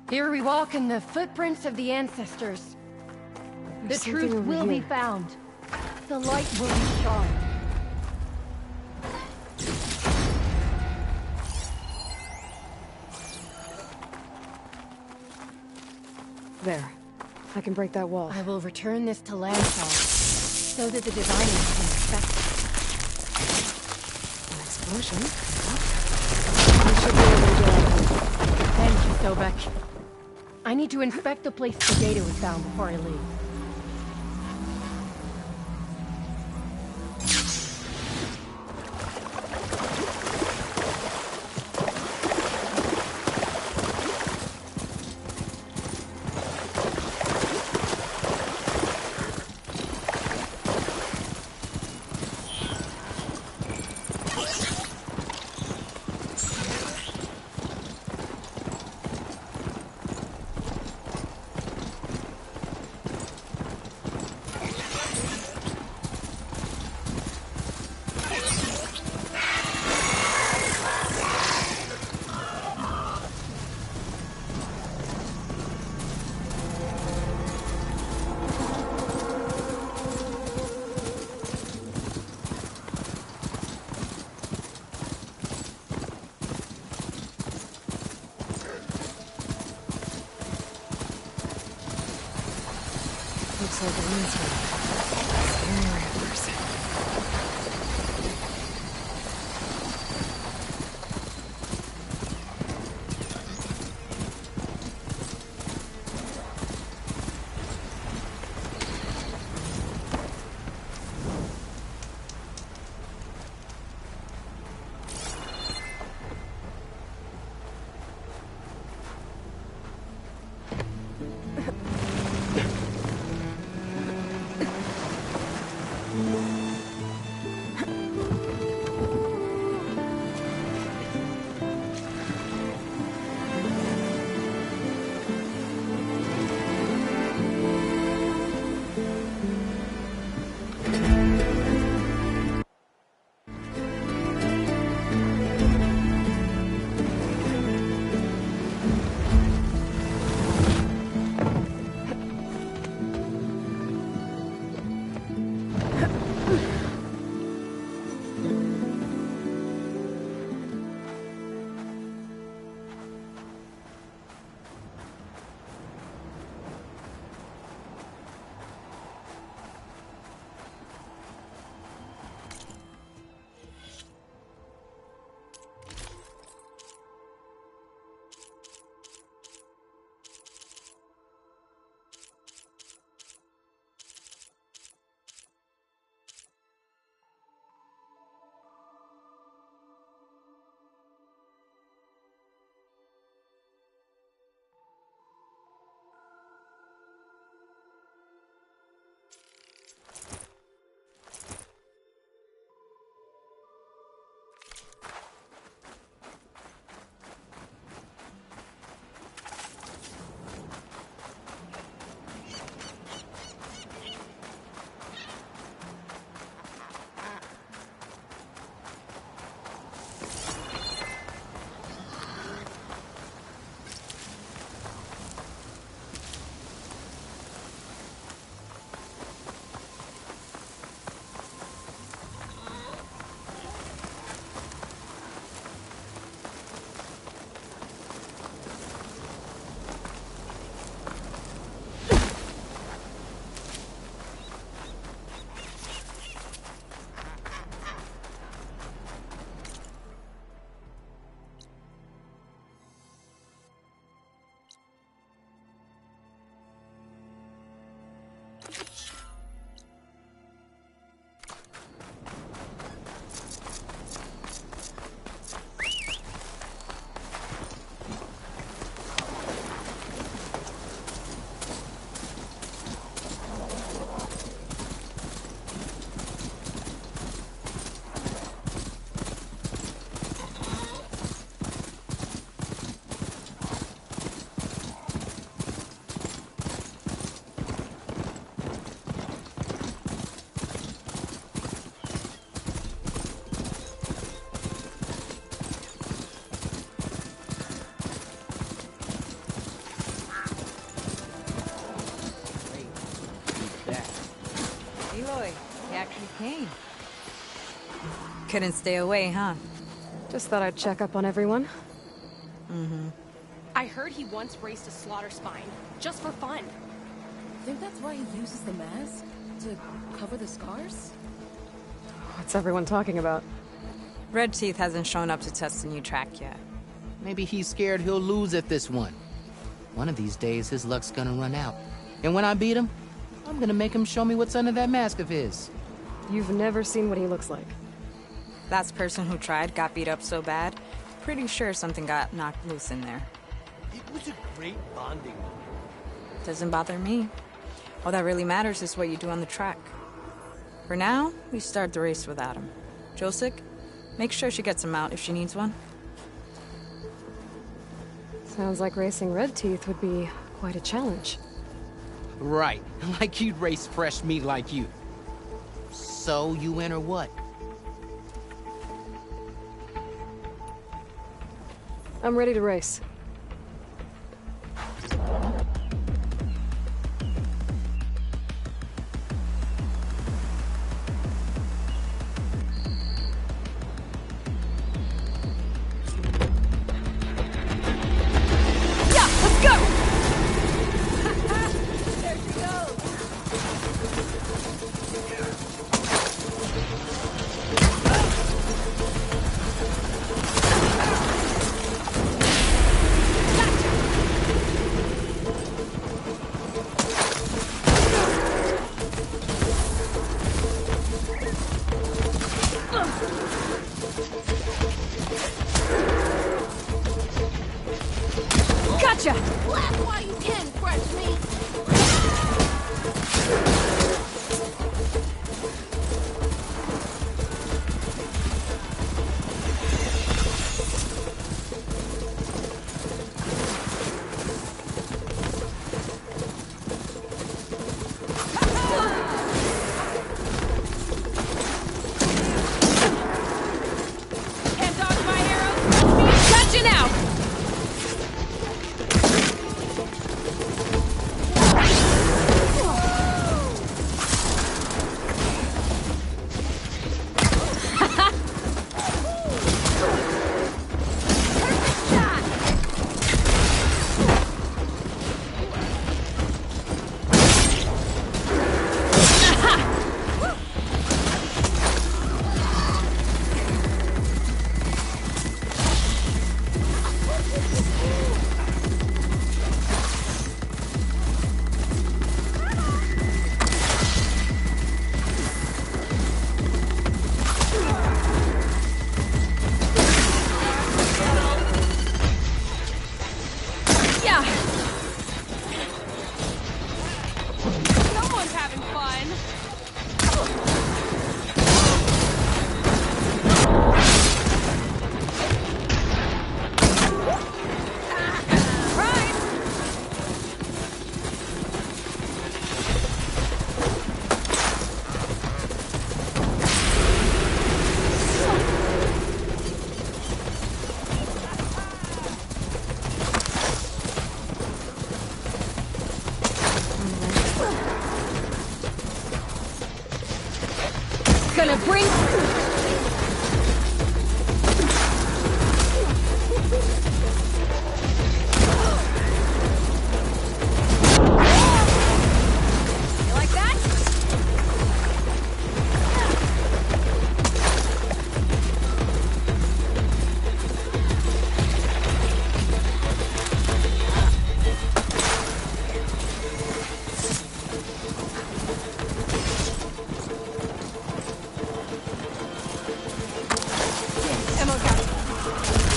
Here we walk in the footprints of the ancestors. The truth will be found. The light will be shined. There. I can break that wall. I will return this to Landfall, so that the designers can inspect it. An explosion? We should be able to get out. Thank you, Sobek. I need to inspect the place the data was found before I leave. Looks like a lens here. Scary ramblers. Came. Couldn't stay away, huh? Just thought I'd check up on everyone. Mm-hmm. I heard he once raced a slaughter spine, just for fun. Think that's why he uses the mask? To cover the scars? What's everyone talking about? Red Teeth hasn't shown up to test the new track yet. Maybe he's scared he'll lose at this one. One of these days, his luck's gonna run out. And when I beat him, I'm gonna make him show me what's under that mask of his. You've never seen what he looks like. Last person who tried got beat up so bad, pretty sure something got knocked loose in there. It was a great bonding moment. Doesn't bother me. All that really matters is what you do on the track. For now, we start the race without him. Josik, make sure she gets him out if she needs one. Sounds like racing Red Teeth would be quite a challenge. Right, like you'd race fresh meat like you. So, you in or what? I'm ready to race. having fun. Gonna bring... You like that?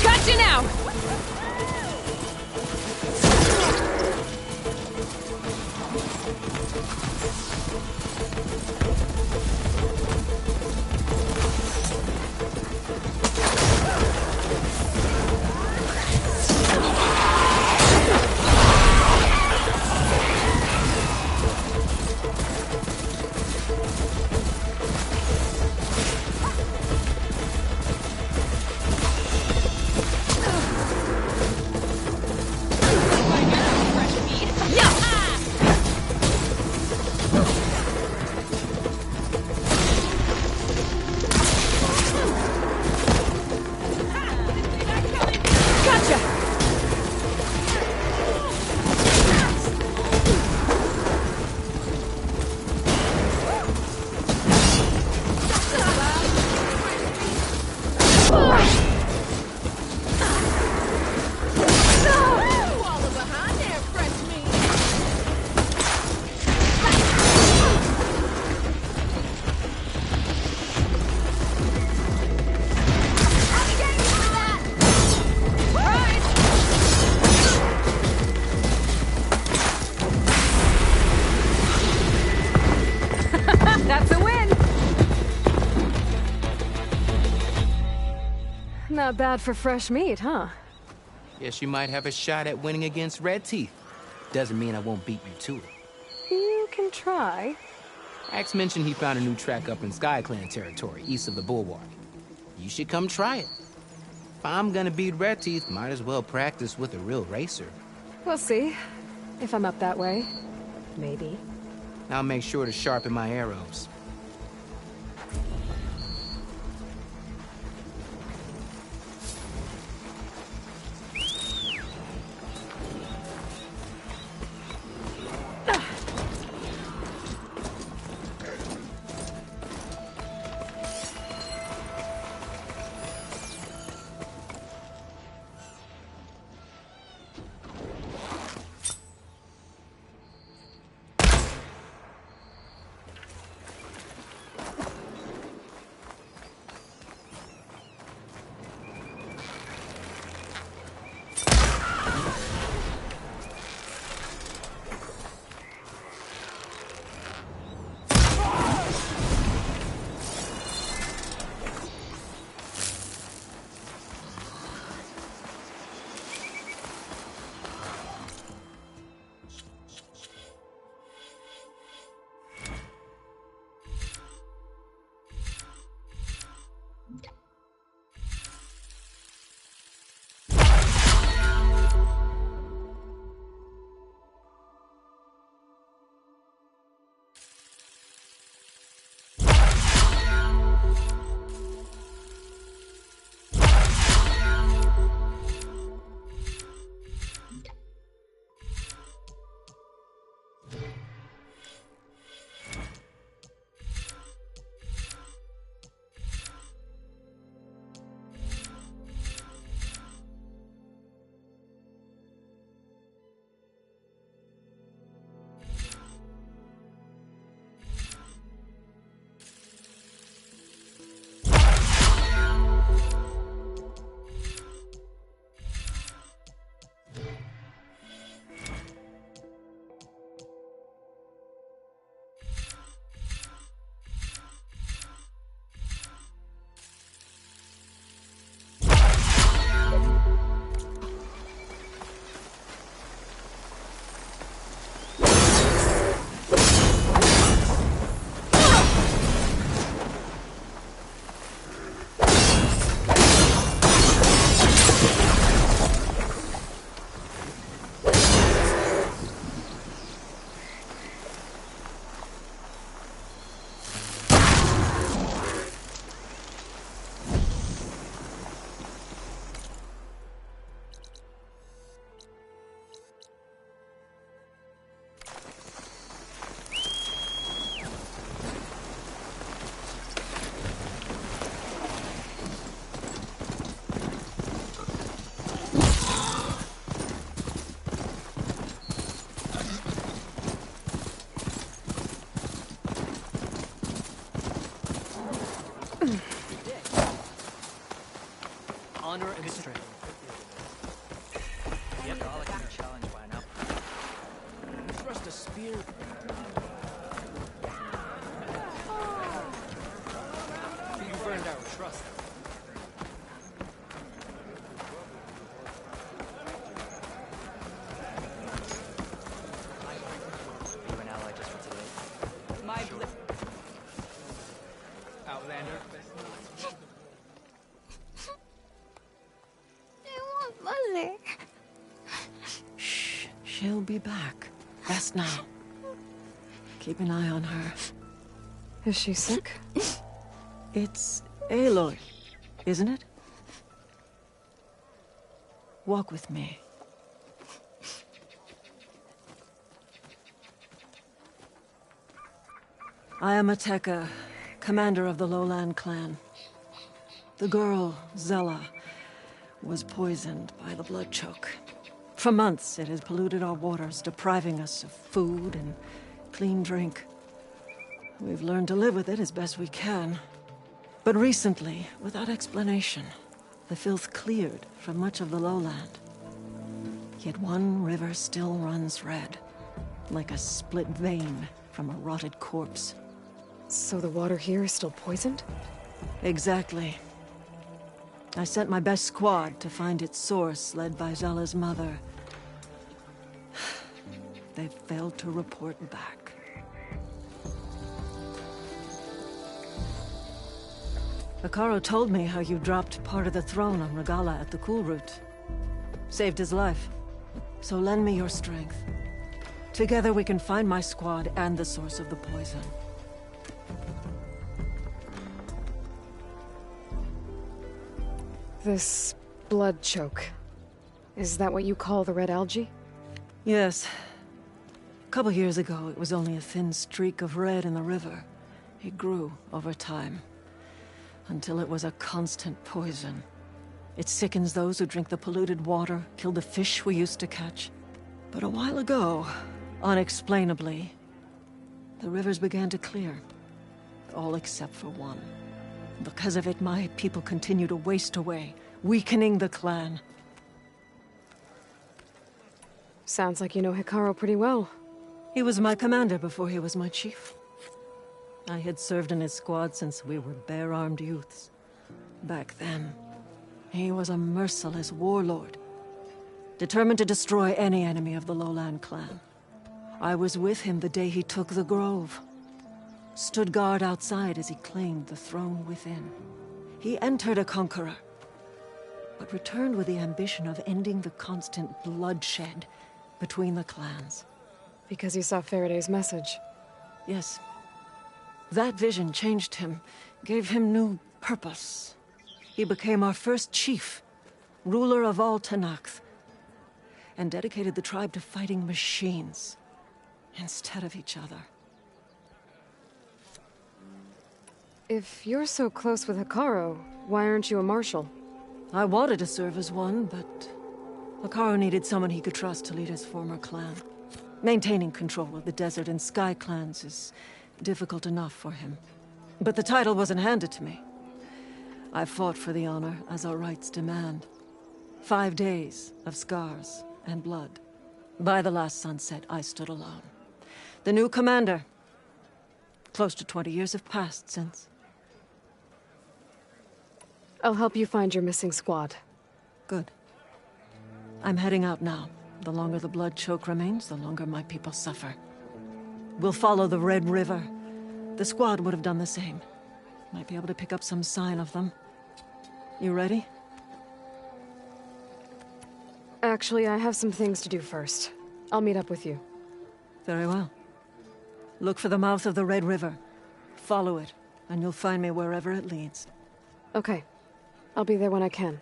Gotcha now! That's a win! Not bad for fresh meat, huh? Guess you might have a shot at winning against Red Teeth. Doesn't mean I won't beat you to it. You can try. Axe mentioned he found a new track up in SkyClan territory, east of the Bulwark. You should come try it. If I'm gonna beat Red Teeth, might as well practice with a real racer. We'll see. If I'm up that way. Maybe. I'll make sure to sharpen my arrows. Honor and strength. Yep, I'll like a challenge by now. Thrust a spear. You burned our trust. You an ally just for today? My sure. Outlander. Mother. Shh. She'll be back. Rest now. Keep an eye on her. Is she sick? It's Aloy, isn't it? Walk with me. I am Ateka, commander of the Lowland clan. The girl, Zella, was poisoned by the blood choke. For months, it has polluted our waters, depriving us of food and clean drink. We've learned to live with it as best we can. But recently, without explanation, the filth cleared from much of the lowland. Yet one river still runs red, like a split vein from a rotted corpse. So the water here is still poisoned? Exactly. I sent my best squad to find its source, led by Zella's mother. They've failed to report back. Akaro told me how you dropped part of the throne on Regala at the Cool Route. Saved his life. So lend me your strength. Together we can find my squad and the source of the poison. This blood choke. Is that what you call the red algae? Yes. A couple years ago, it was only a thin streak of red in the river. It grew over time, until it was a constant poison. It sickens those who drink the polluted water, kill the fish we used to catch. But a while ago, unexplainably, the rivers began to clear. All except for one. Because of it, my people continue to waste away, weakening the clan. Sounds like you know Hikaru pretty well. He was my commander before he was my chief. I had served in his squad since we were bare-armed youths. Back then, he was a merciless warlord, determined to destroy any enemy of the Lowland clan. I was with him the day he took the Grove. Stood guard outside as he claimed the throne within. He entered a conqueror, but returned with the ambition of ending the constant bloodshed between the clans. Because he saw Faraday's message? Yes. That vision changed him, gave him new purpose. He became our first chief, ruler of all Tenakth, and dedicated the tribe to fighting machines instead of each other. If you're so close with Hikaru, why aren't you a marshal? I wanted to serve as one, but Hikaru needed someone he could trust to lead his former clan. Maintaining control of the desert and sky clans is difficult enough for him. But the title wasn't handed to me. I fought for the honor, as our rights demand. 5 days of scars and blood. By the last sunset, I stood alone. The new commander. Close to 20 years have passed since. I'll help you find your missing squad. Good. I'm heading out now. The longer the blood choke remains, the longer my people suffer. We'll follow the Red River. The squad would have done the same. Might be able to pick up some sign of them. You ready? Actually, I have some things to do first. I'll meet up with you. Very well. Look for the mouth of the Red River. Follow it, and you'll find me wherever it leads. Okay. I'll be there when I can.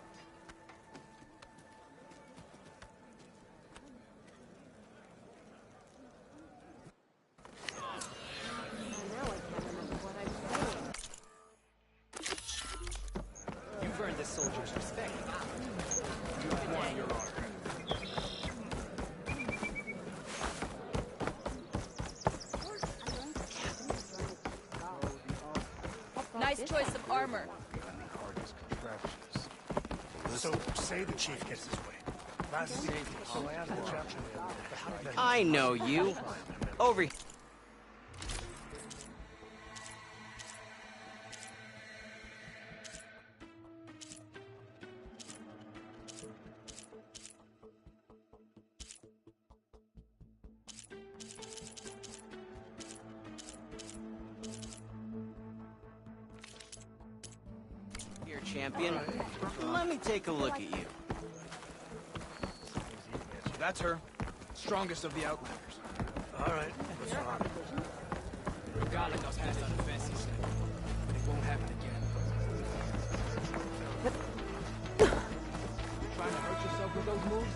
You've earned this soldier's respect. You've won your honor. Nice choice of armor. So, say the chief gets his way. I know you. Over here. Here, champion. Let me take a look at you. That's her. Strongest of the Outlanders. All right. What's wrong? Regardless of has done a fancy step, but it won't happen again. You trying to hurt yourself with those moves?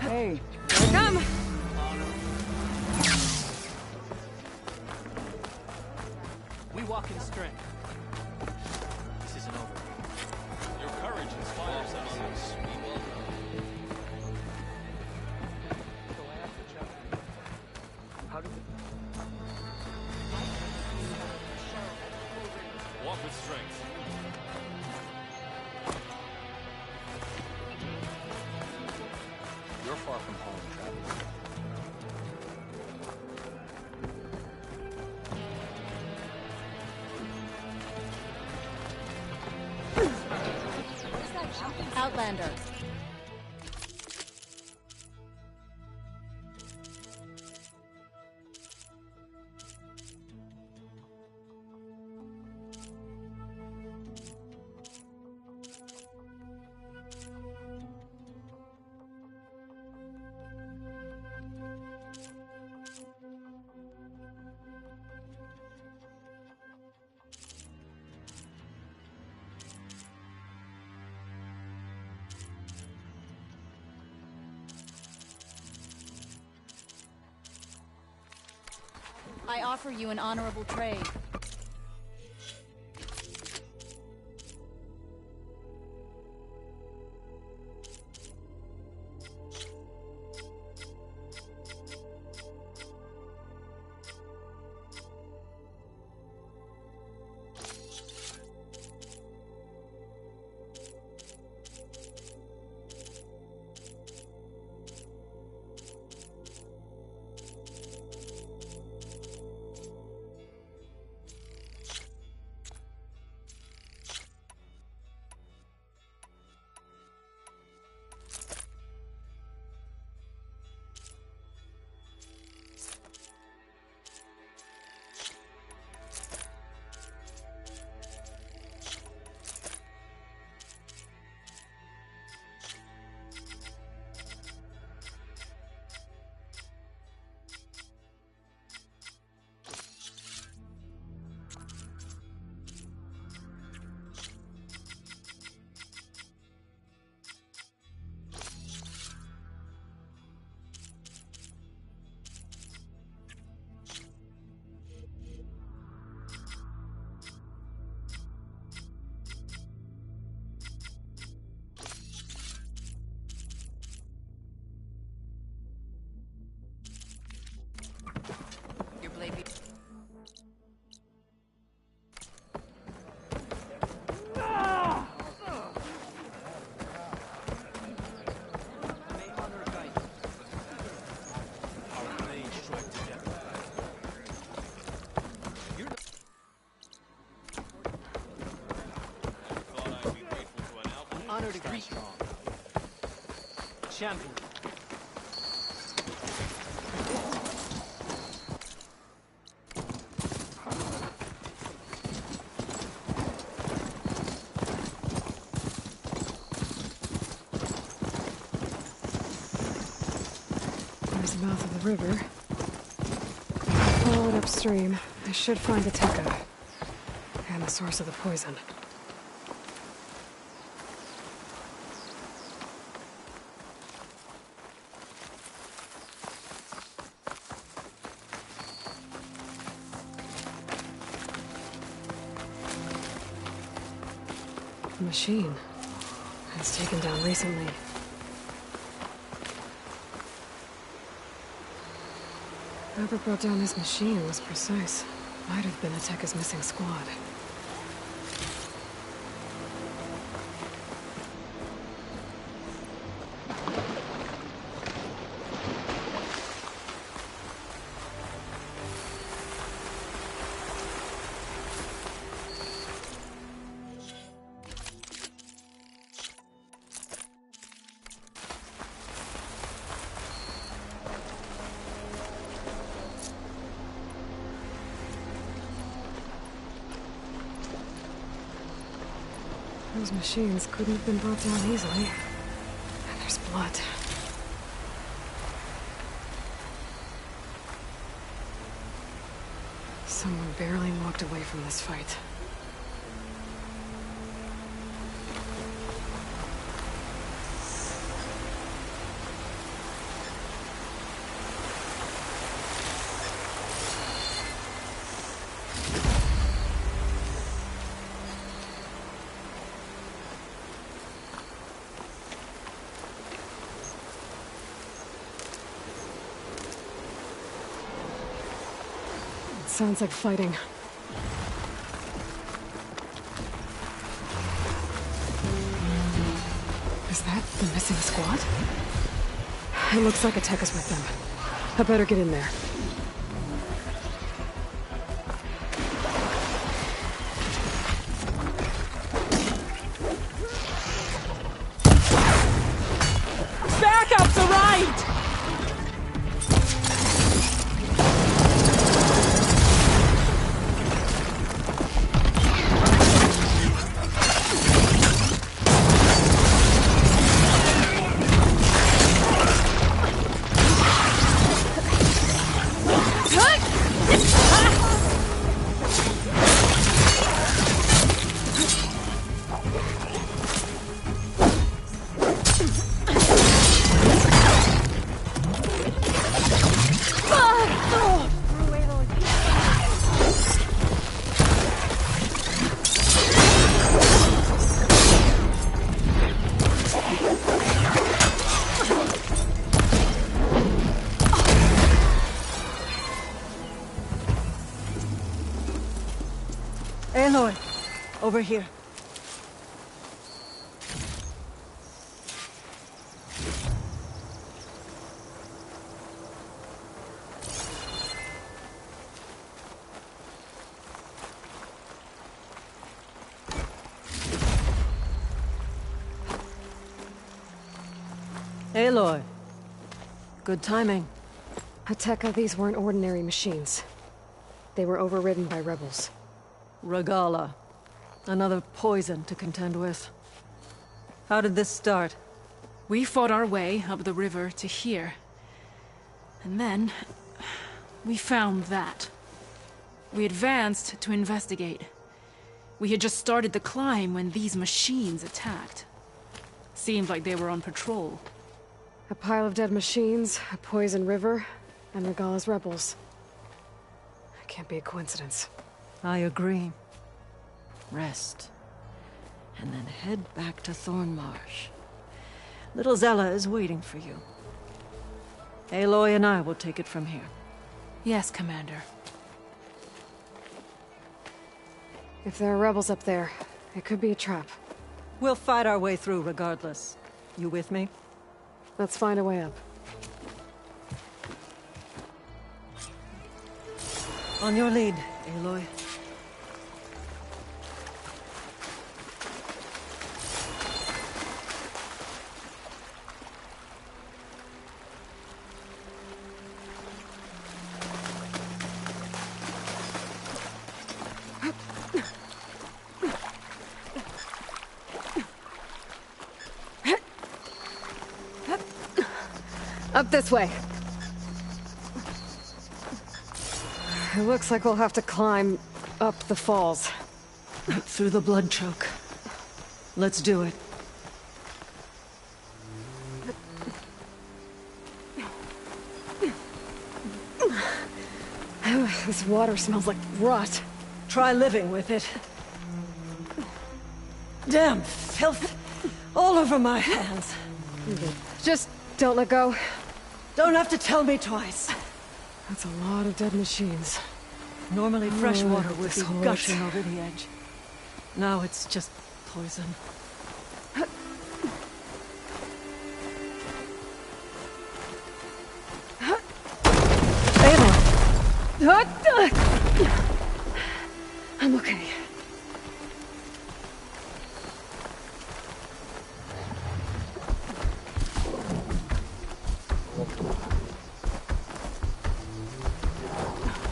Hey, here I come! We walk in strength. This isn't over. Your courage inspires us. We will. How did it... Walk with strength. You're far from home, traveler. Outlander. I offer you an honorable trade. Honor to greet you. Champion. There's the mouth of the river. Follow it upstream. I should find the Tekka. And the source of the poison. The machine. It's taken down recently. Whoever brought down this machine was precise. Might have been the Tekka's missing squad. Those machines couldn't have been brought down easily. And there's blood. Someone barely walked away from this fight. Sounds like fighting. Is that the missing squad? It looks like Attack is with them. I better get in there. Back up the right! Aloy, over here. Aloy. Good timing. Hateka, these weren't ordinary machines. They were overridden by rebels. Regala. Another poison to contend with. How did this start? We fought our way up the river to here. And then... we found that. We advanced to investigate. We had just started the climb when these machines attacked. Seemed like they were on patrol. A pile of dead machines, a poison river, and Regala's rebels. It can't be a coincidence. I agree. Rest. And then head back to Thornmarsh. Little Zella is waiting for you. Aloy and I will take it from here. Yes, Commander. If there are rebels up there, it could be a trap. We'll fight our way through regardless. You with me? Let's find a way up. On your lead, Aloy. Up this way. It looks like we'll have to climb up the falls. Right through the blood choke. Let's do it. This water smells like rot. Try living with it. Damn filth all over my hands. Just don't let go. Don't have to tell me twice. That's a lot of dead machines. Normally fresh water would this be gushing over the edge. Now it's just poison. I'm okay.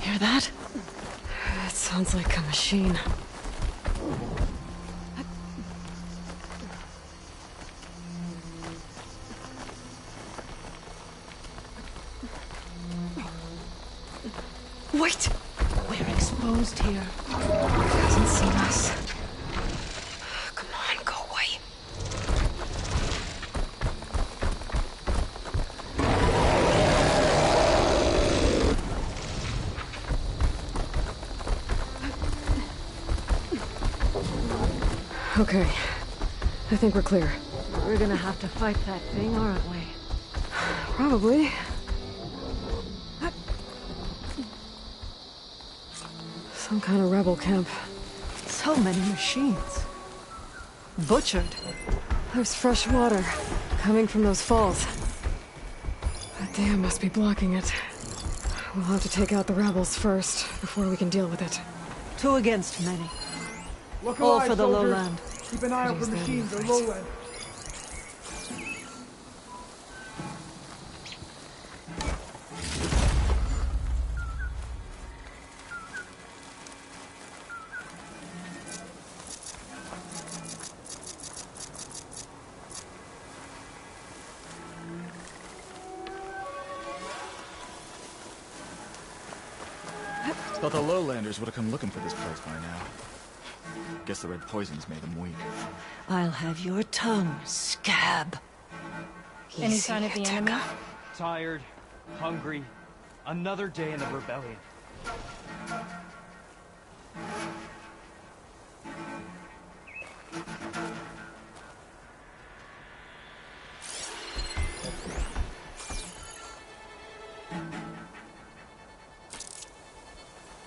Hear that? It sounds like a machine. Wait. We're exposed here. He hasn't seen us. Come on, go away. Okay. I think we're clear. We're gonna have to fight that thing, aren't we? Probably. Some kind of rebel camp. So many machines. Butchered. There's fresh water coming from those falls. That dam must be blocking it. We'll have to take out the rebels first, before we can deal with it. 2 against many. Look All alive, for the soldiers. lowland. Keep an eye out for machines or lowland. Thought the lowlanders would have come looking for this place by now. Guess the red poison's made them weak. I'll have your tongue, scab. Any sign of the enemy? Tired, hungry, another day in the rebellion.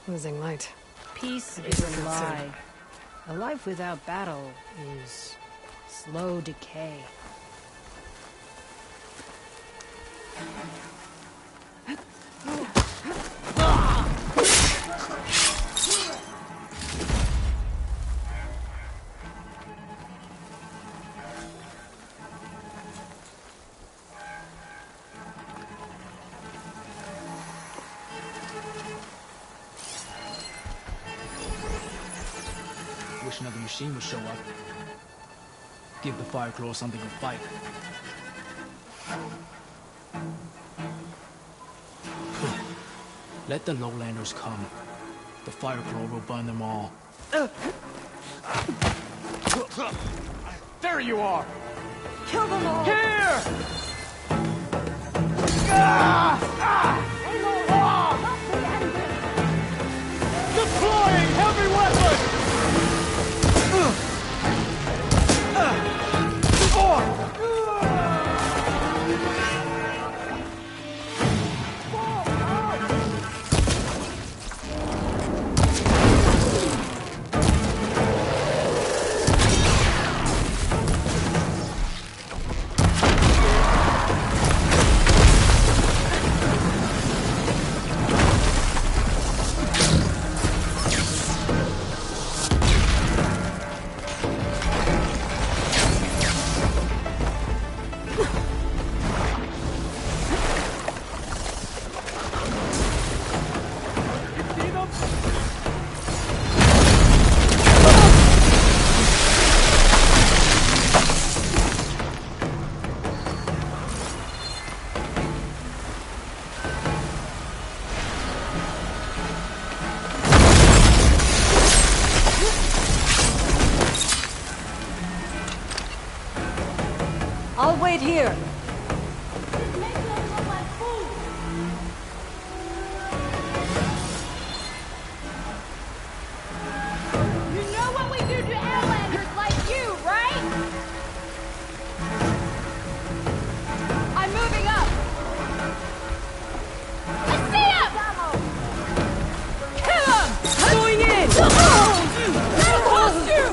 Losing light. Peace is a lie. A life without battle is slow decay. Wish another machine would show up. Give the Fireclaw something to fight. Let the lowlanders come. The Fireclaw will burn them all. There you are! Kill them all! Here! Ah! Ah! Deploying heavy weapon! I'll wait here. You know what we do to outlanders like you, right? I'm moving up. I see him! Kill him! Going in! I'll hold you!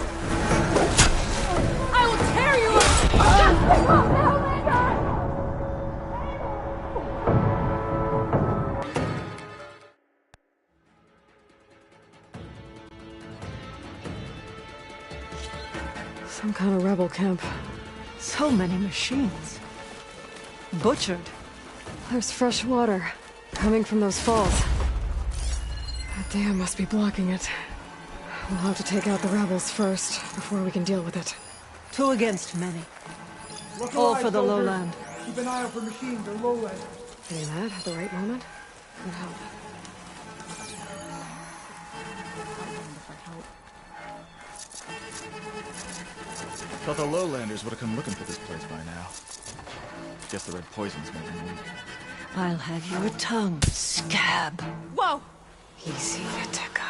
I will tear you up! Just pick up, Outlander! Some kind of rebel camp. So many machines. Butchered. There's fresh water coming from those falls. That dam must be blocking it. We'll have to take out the rebels first, before we can deal with it. 2 against many. Look All alive, for the soldiers. lowland. Keep an eye out for machines or lowland. Hitting that at the right moment could help. Thought the lowlanders would have come looking for this place by now. Guess the red poison's making them weak. I'll have your tongue, scab. Whoa! Easy, Ateka.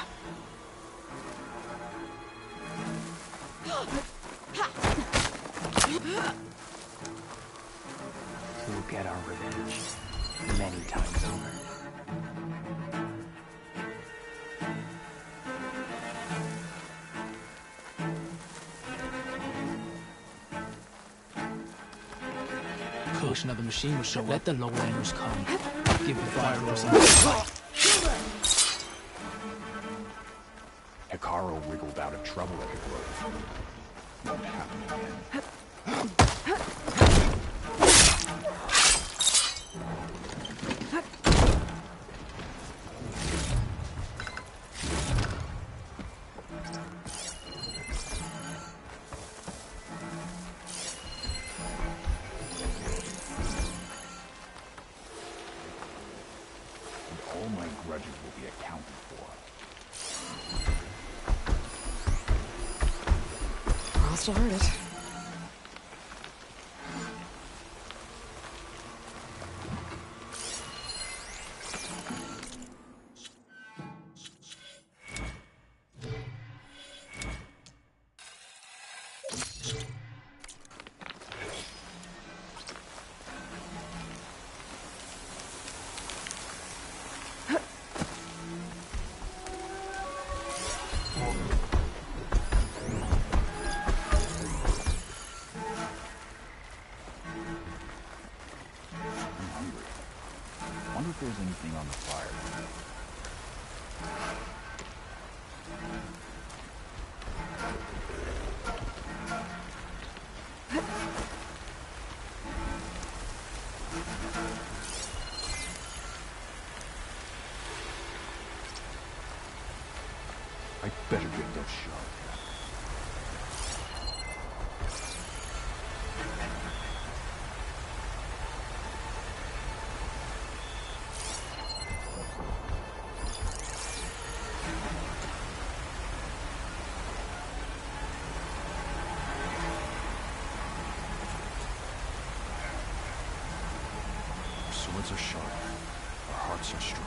We'll get our revenge many times over. Push another machine will show up. Let the lowlanders come. Give the fire or something. Hikaru wriggled out of trouble at the grove. Won't happen again. Must have heard it. Anything on the fire. I better get those shot. Swords are sharp. Our hearts are strong.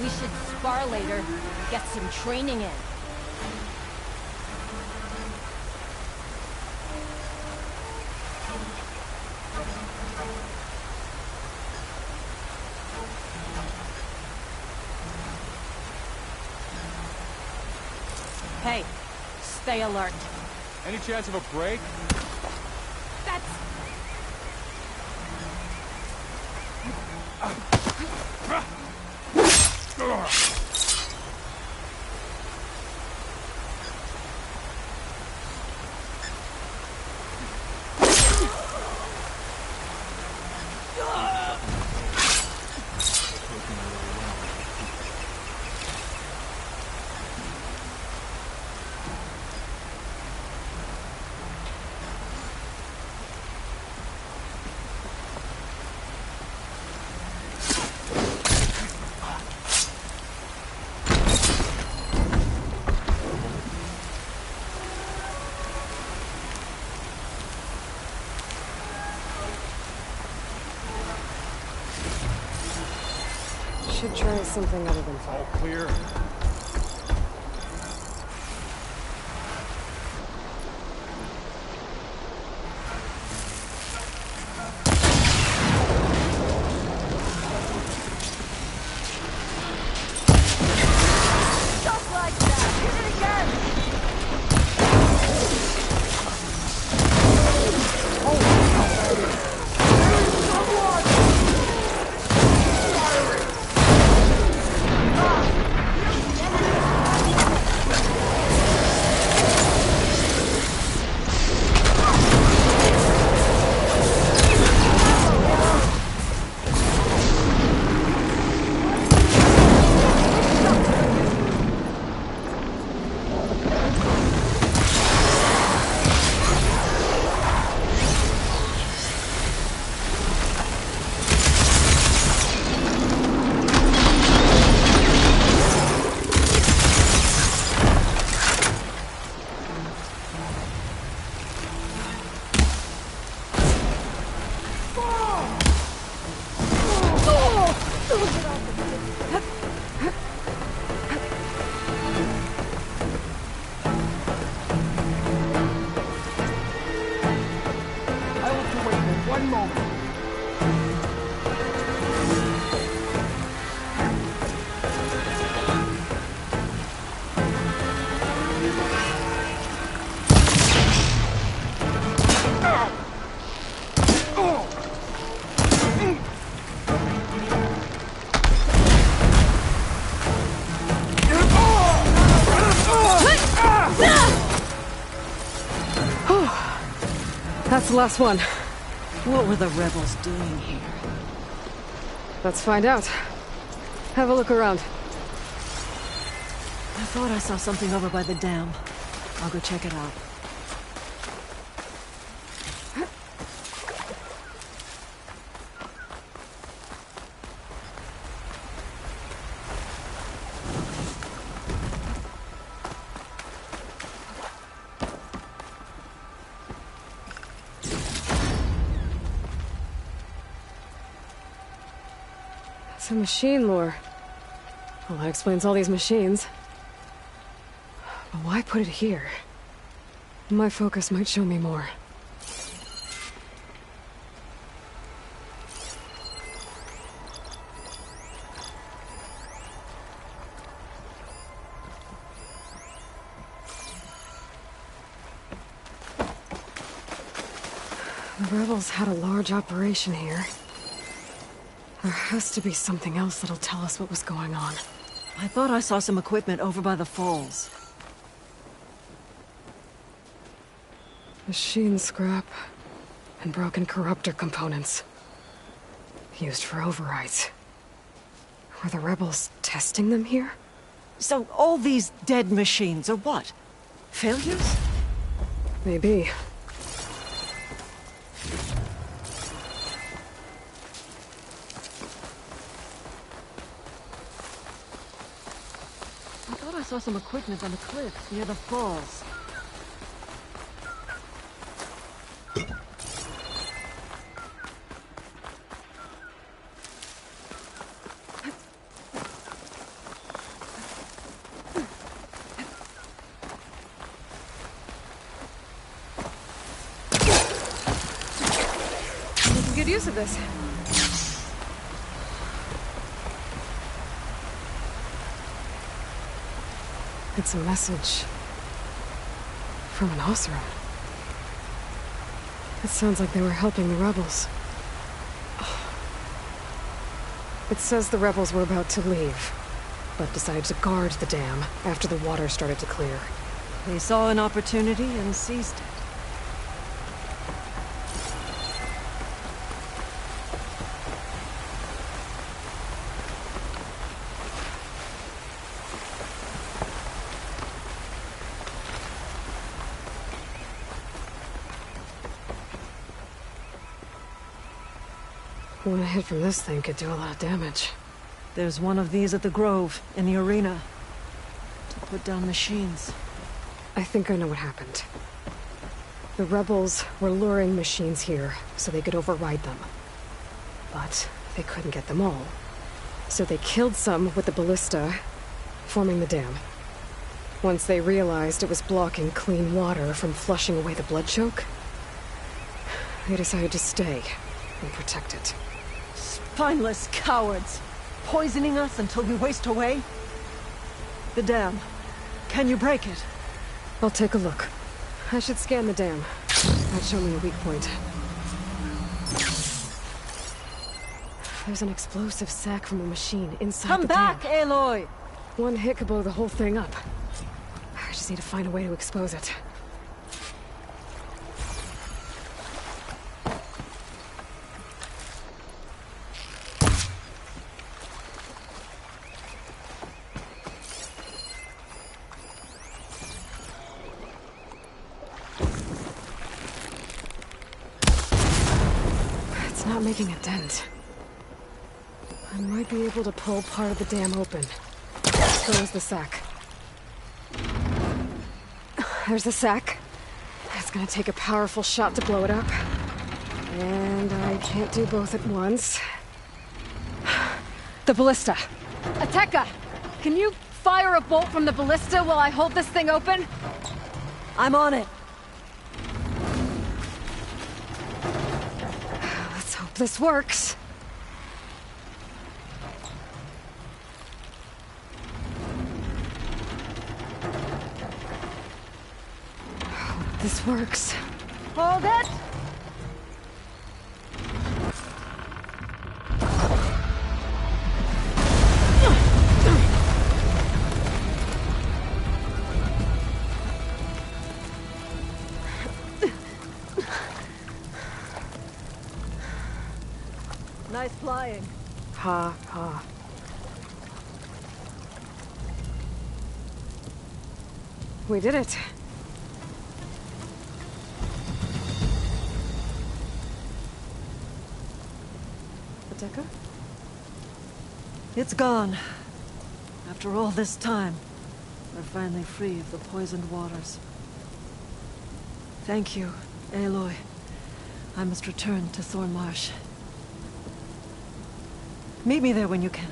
We should spar later, get some training in. Hey, stay alert. Any chance of a break? Should try something other than fire. All clear. Just like that! Hit it again! That's the last one. What were the rebels doing here? Let's find out. Have a look around. I thought I saw something over by the dam. I'll go check it out. It's a machine lore. Well, that explains all these machines. But why put it here? My focus might show me more. The rebels had a large operation here. There has to be something else that'll tell us what was going on. I thought I saw some equipment over by the falls. Machine scrap and broken corruptor components. Used for overrides. Were the rebels testing them here? So all these dead machines are what? Failures? Maybe. I saw some equipment on the cliffs near the falls. Making good use of this. It's a message from an Osram. It sounds like they were helping the rebels. It says the rebels were about to leave, but decided to guard the dam after the water started to clear. They saw an opportunity and seized it. One hit from this thing could do a lot of damage. There's one of these at the Grove, in the arena. To put down machines. I think I know what happened. The rebels were luring machines here so they could override them. But they couldn't get them all. So they killed some with the ballista, forming the dam. Once they realized it was blocking clean water from flushing away the blood choke, they decided to stay and protect it. Spineless cowards! Poisoning us until we waste away? The dam. Can you break it? I'll take a look. I should scan the dam. That'd show me a weak point. There's an explosive sack from a machine inside the dam. Come back, Aloy! One hit could blow the whole thing up. I just need to find a way to expose it. It's not making a dent. I might be able to pull part of the dam open. Close the sack. There's the sack. It's gonna take a powerful shot to blow it up. And I can't do both at once. The ballista. Ateka, can you fire a bolt from the ballista while I hold this thing open? I'm on it. Let's hope this works. Hope this works. Hold it! Nice flying. Ha ha. We did it. The Deca? It's gone. After all this time, we're finally free of the poisoned waters. Thank you, Aloy. I must return to Thornmarsh. Meet me there when you can.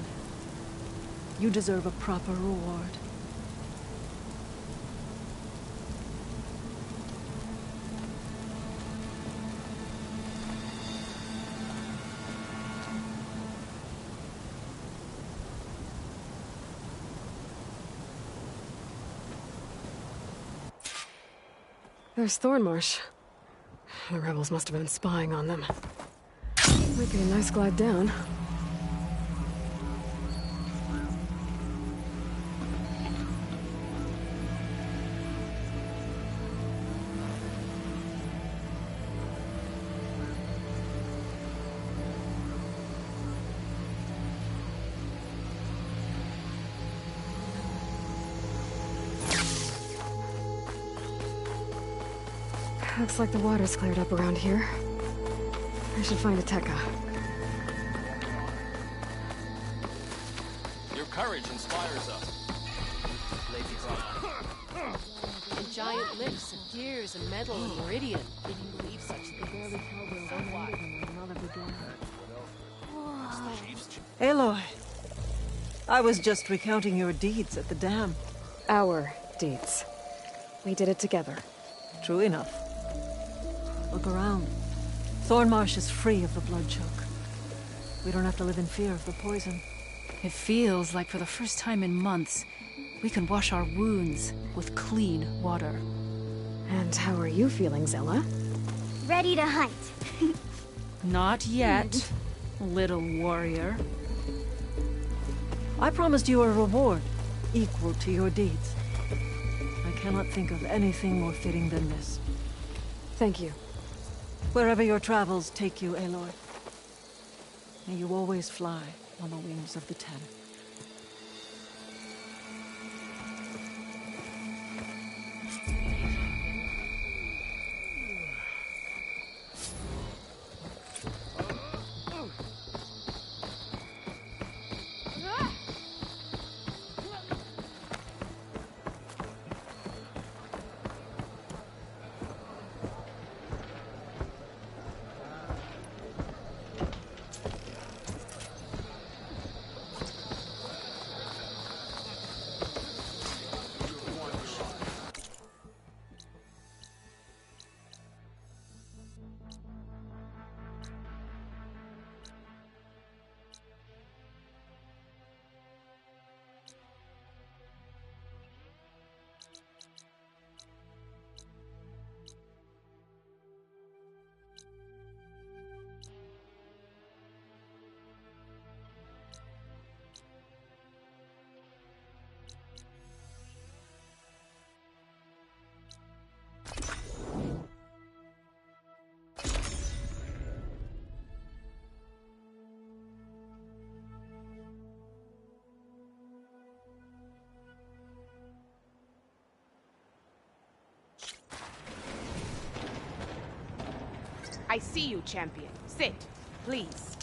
You deserve a proper reward. There's Thornmarsh. The rebels must have been spying on them. Might be a nice glide down. Looks like the water's cleared up around here. I should find a Tekka. Your courage inspires us. Lady Bride. And giant lifts of gears and metal and meridian. Did you believe such things? Barely tell where one ended and another began. Aloy, I was just recounting your deeds at the dam. Our deeds. We did it together. True enough. Look around. Thornmarsh is free of the blood choke. We don't have to live in fear of the poison. It feels like for the first time in months, we can wash our wounds with clean water. And how are you feeling, Zella? Ready to hunt. Not yet, little warrior. I promised you a reward equal to your deeds. I cannot think of anything more fitting than this. Thank you. Wherever your travels take you, Aloy, may you always fly on the wings of the Ten. I see you, champion. Sit, please.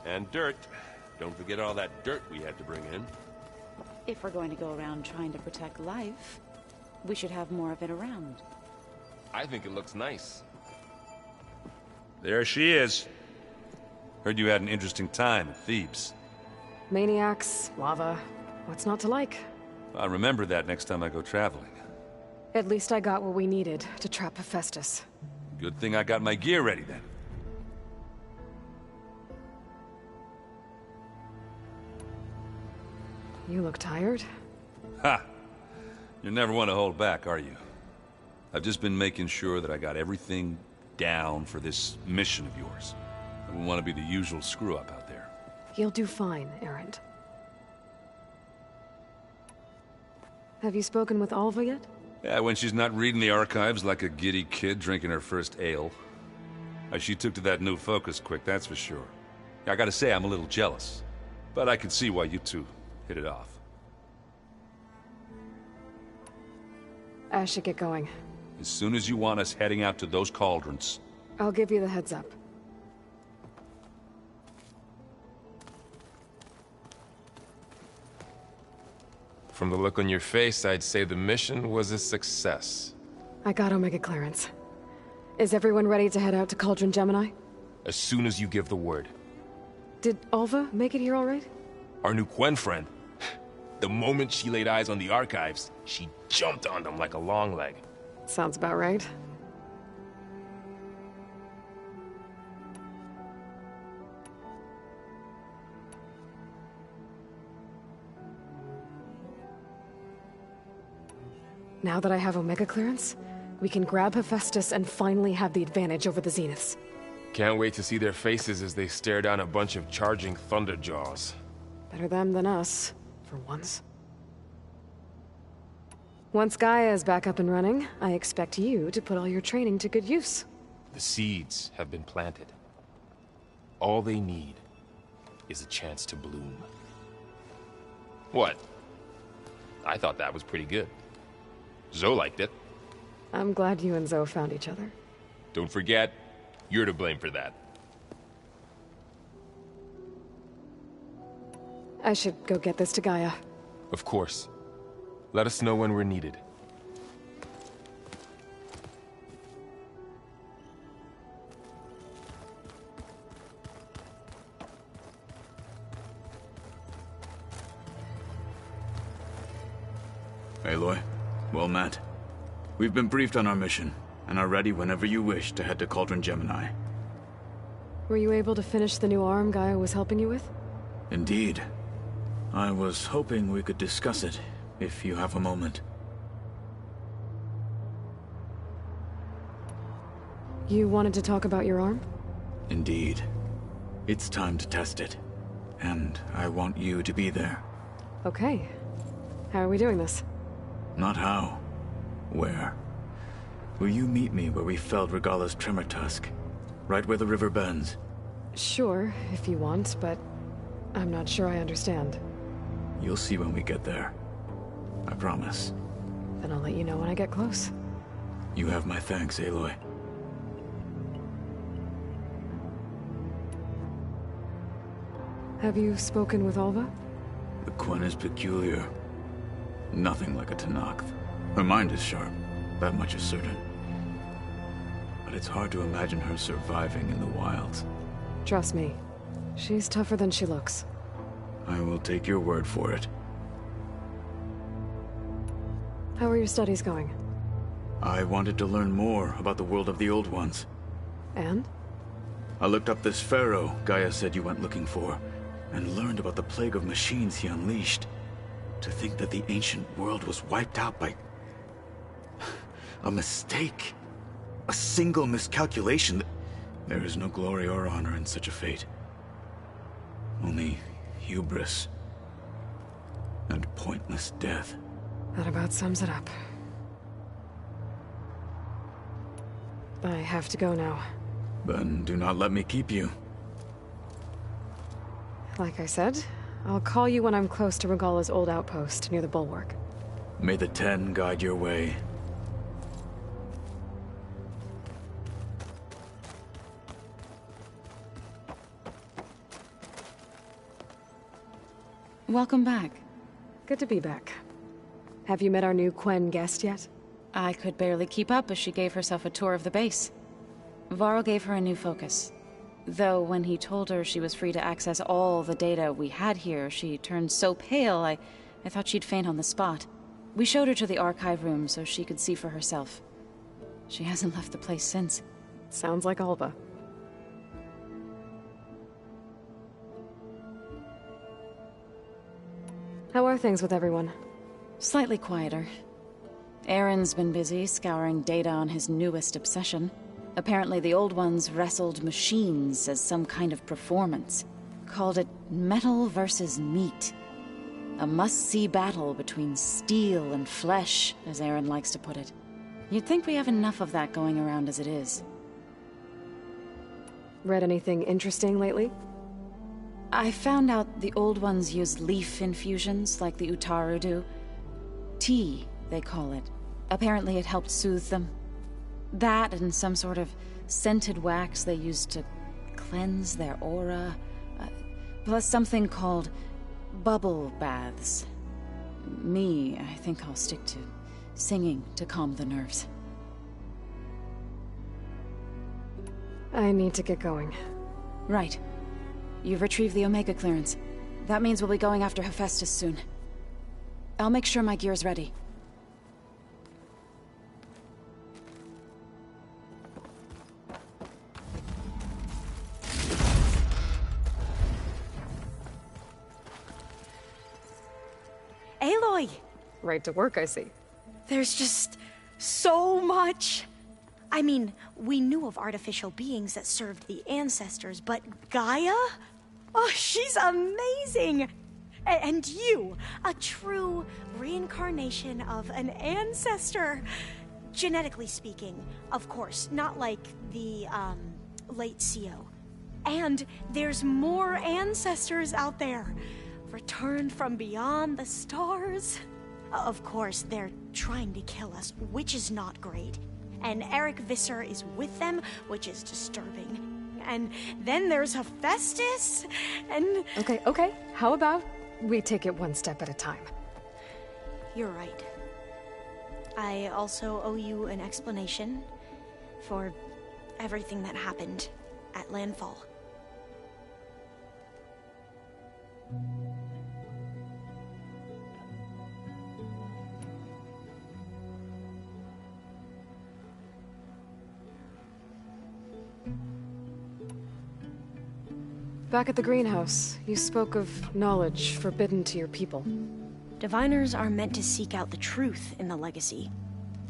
And dirt. Don't forget all that dirt we had to bring in. If we're going to go around trying to protect life, we should have more of it around. I think it looks nice. There she is. Heard you had an interesting time at Thebes. Maniacs, lava. What's not to like? I'll remember that next time I go traveling. At least I got what we needed to trap Hephaestus. Good thing I got my gear ready then. You look tired. Ha! You never want to hold back, are you? I've just been making sure that I got everything down for this mission of yours. I wouldn't want to be the usual screw-up out there. You'll do fine, Errant. Have you spoken with Alva yet? Yeah, when she's not reading the archives like a giddy kid drinking her first ale. She took to that new focus quick, that's for sure. I gotta say, I'm a little jealous. But I can see why you two hit it off. I should get going. As soon as you want us heading out to those cauldrons. I'll give you the heads up. From the look on your face, I'd say the mission was a success. I got Omega clearance. Is everyone ready to head out to Cauldron Gemini? As soon as you give the word. Did Alva make it here all right? Our new Quen friend. The moment she laid eyes on the archives, she jumped on them like a long leg. Sounds about right. Now that I have Omega clearance, we can grab Hephaestus and finally have the advantage over the Zeniths. Can't wait to see their faces as they stare down a bunch of charging Thunderjaws. Better them than us, for once. Once Gaia is back up and running, I expect you to put all your training to good use. The seeds have been planted. All they need is a chance to bloom. What? I thought that was pretty good. Zoe liked it. I'm glad you and Zoe found each other. Don't forget, you're to blame for that. I should go get this to Gaia. Of course. Let us know when we're needed. Aloy, well met. We've been briefed on our mission, and are ready whenever you wish to head to Cauldron Gemini. Were you able to finish the new arm Gaia was helping you with? Indeed. I was hoping we could discuss it, if you have a moment. You wanted to talk about your arm? Indeed. It's time to test it. And I want you to be there. Okay. How are we doing this? Not how. Where? Will you meet me where we felled Regala's tremor tusk? Right where the river bends? Sure, if you want, but I'm not sure I understand. You'll see when we get there. I promise. Then I'll let you know when I get close. You have my thanks, Aloy. Have you spoken with Alva? The Quen is peculiar. Nothing like a Tenakth. Her mind is sharp, that much is certain. But it's hard to imagine her surviving in the wilds. Trust me, she's tougher than she looks. I will take your word for it. How are your studies going? I wanted to learn more about the world of the Old Ones. And? I looked up this pharaoh Gaia said you went looking for, and learned about the plague of machines he unleashed. To think that the ancient world was wiped out by a mistake. A single miscalculation. There is no glory or honor in such a fate. Only hubris and pointless death. That about sums it up. I have to go now. Then do not let me keep you. Like I said, I'll call you when I'm close to Regala's old outpost near the bulwark. May the Ten guide your way. Welcome back. Good to be back. Have you met our new Quen guest yet? I could barely keep up as she gave herself a tour of the base. Varl gave her a new focus. Though when he told her she was free to access all the data we had here, she turned so pale I thought she'd faint on the spot. We showed her to the archive room so she could see for herself. She hasn't left the place since. Sounds like Alva. How are things with everyone? Slightly quieter. Aaron's been busy scouring data on his newest obsession. Apparently the Old Ones wrestled machines as some kind of performance. Called it metal versus meat. A must-see battle between steel and flesh, as Aaron likes to put it. You'd think we have enough of that going around as it is. Read anything interesting lately? I found out the Old Ones use leaf infusions like the Utaru do. Tea, they call it. Apparently it helped soothe them. That and some sort of scented wax they used to cleanse their aura. Plus something called bubble baths. Me, I think I'll stick to singing to calm the nerves. I need to get going. Right. You've retrieved the Omega clearance. That means we'll be going after Hephaestus soon. I'll make sure my gear's ready. Aloy! Right to work, I see. There's just so much. I mean, we knew of artificial beings that served the ancestors, but Gaia? Oh, she's amazing! And you, a true reincarnation of an ancestor. genetically speaking, of course, not like the, late CO. And there's more ancestors out there, returned from beyond the stars. Of course, they're trying to kill us, which is not great. And Eric Visser is with them, which is disturbing. And then there's Hephaestus, and... Okay. How about we take it one step at a time? You're right. I also owe you an explanation for everything that happened at Landfall. Back at the greenhouse, you spoke of knowledge forbidden to your people. Diviners are meant to seek out the truth in the legacy,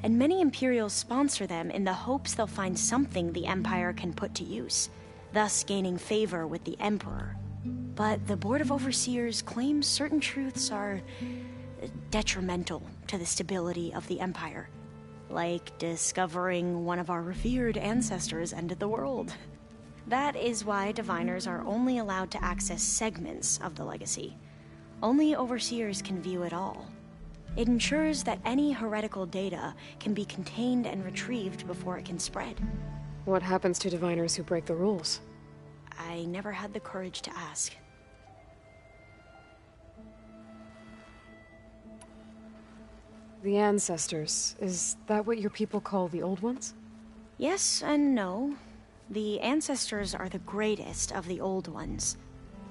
and many Imperials sponsor them in the hopes they'll find something the Empire can put to use, thus gaining favor with the Emperor. But the Board of Overseers claims certain truths are detrimental to the stability of the Empire, like discovering one of our revered ancestors ended the world. That is why Diviners are only allowed to access segments of the legacy. Only Overseers can view it all. It ensures that any heretical data can be contained and retrieved before it can spread. What happens to Diviners who break the rules? I never had the courage to ask. The Ancestors, is that what your people call the Old Ones? Yes and no. The Ancestors are the greatest of the Old Ones.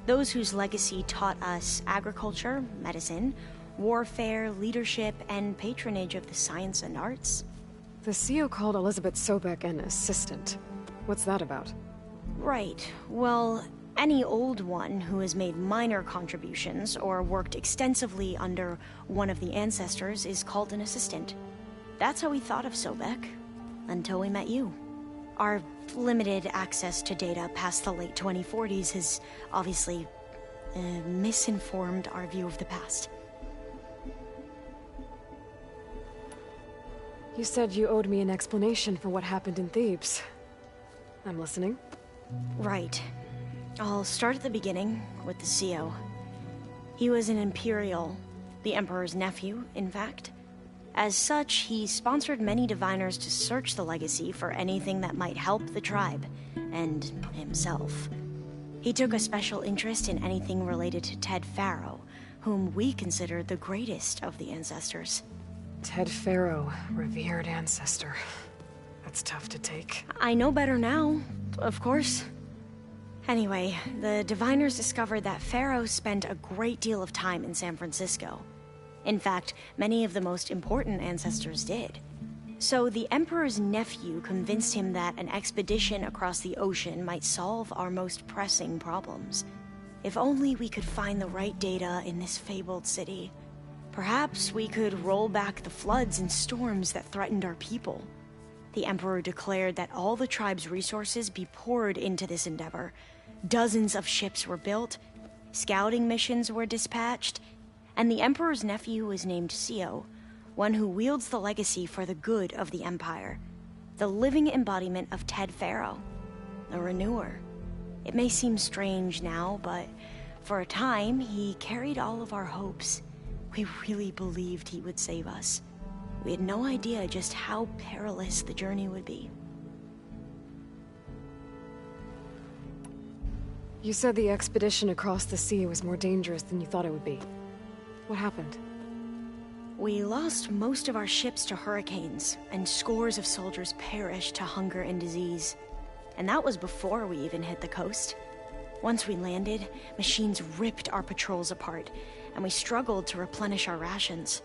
Those whose legacy taught us agriculture, medicine, warfare, leadership, and patronage of the science and arts. The CO called Elizabeth Sobek an assistant. What's that about? Right. Well, any Old One who has made minor contributions or worked extensively under one of the Ancestors is called an assistant. That's how we thought of Sobek, until we met you. Our limited access to data past the late 2040s has obviously misinformed our view of the past. You said you owed me an explanation for what happened in Thebes. I'm listening. Right. I'll start at the beginning with the CO. He was an Imperial, the Emperor's nephew, in fact. As such, he sponsored many Diviners to search the legacy for anything that might help the tribe, and himself. He took a special interest in anything related to Ted Faro, whom we consider the greatest of the Ancestors. Ted Faro, revered ancestor. That's tough to take. I know better now, of course. Anyway, the Diviners discovered that Faro spent a great deal of time in San Francisco. In fact, many of the most important Ancestors did. So the Emperor's nephew convinced him that an expedition across the ocean might solve our most pressing problems. If only we could find the right data in this fabled city. Perhaps we could roll back the floods and storms that threatened our people. The Emperor declared that all the tribe's resources be poured into this endeavor. Dozens of ships were built, scouting missions were dispatched, and the Emperor's nephew was named CO, one who wields the legacy for the good of the Empire. The living embodiment of Ted Faro, the Renewer. It may seem strange now, but for a time, he carried all of our hopes. We really believed he would save us. We had no idea just how perilous the journey would be. You said the expedition across the sea was more dangerous than you thought it would be. What happened? We lost most of our ships to hurricanes, and scores of soldiers perished to hunger and disease. And that was before we even hit the coast. Once we landed, machines ripped our patrols apart, and we struggled to replenish our rations.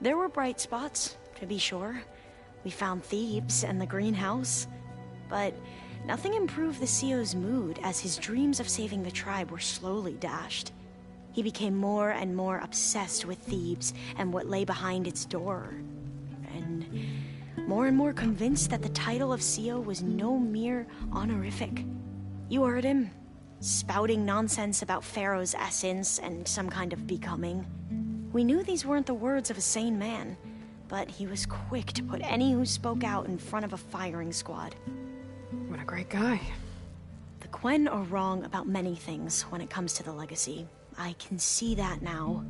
There were bright spots, to be sure. We found Thebes and the greenhouse. But nothing improved the CO's mood as his dreams of saving the tribe were slowly dashed. He became more and more obsessed with Thebes and what lay behind its door. And more convinced that the title of CO was no mere honorific. You heard him, spouting nonsense about Pharaoh's essence and some kind of becoming. We knew these weren't the words of a sane man, but he was quick to put any who spoke out in front of a firing squad. What a great guy. The Quen are wrong about many things when it comes to the legacy. I can see that now.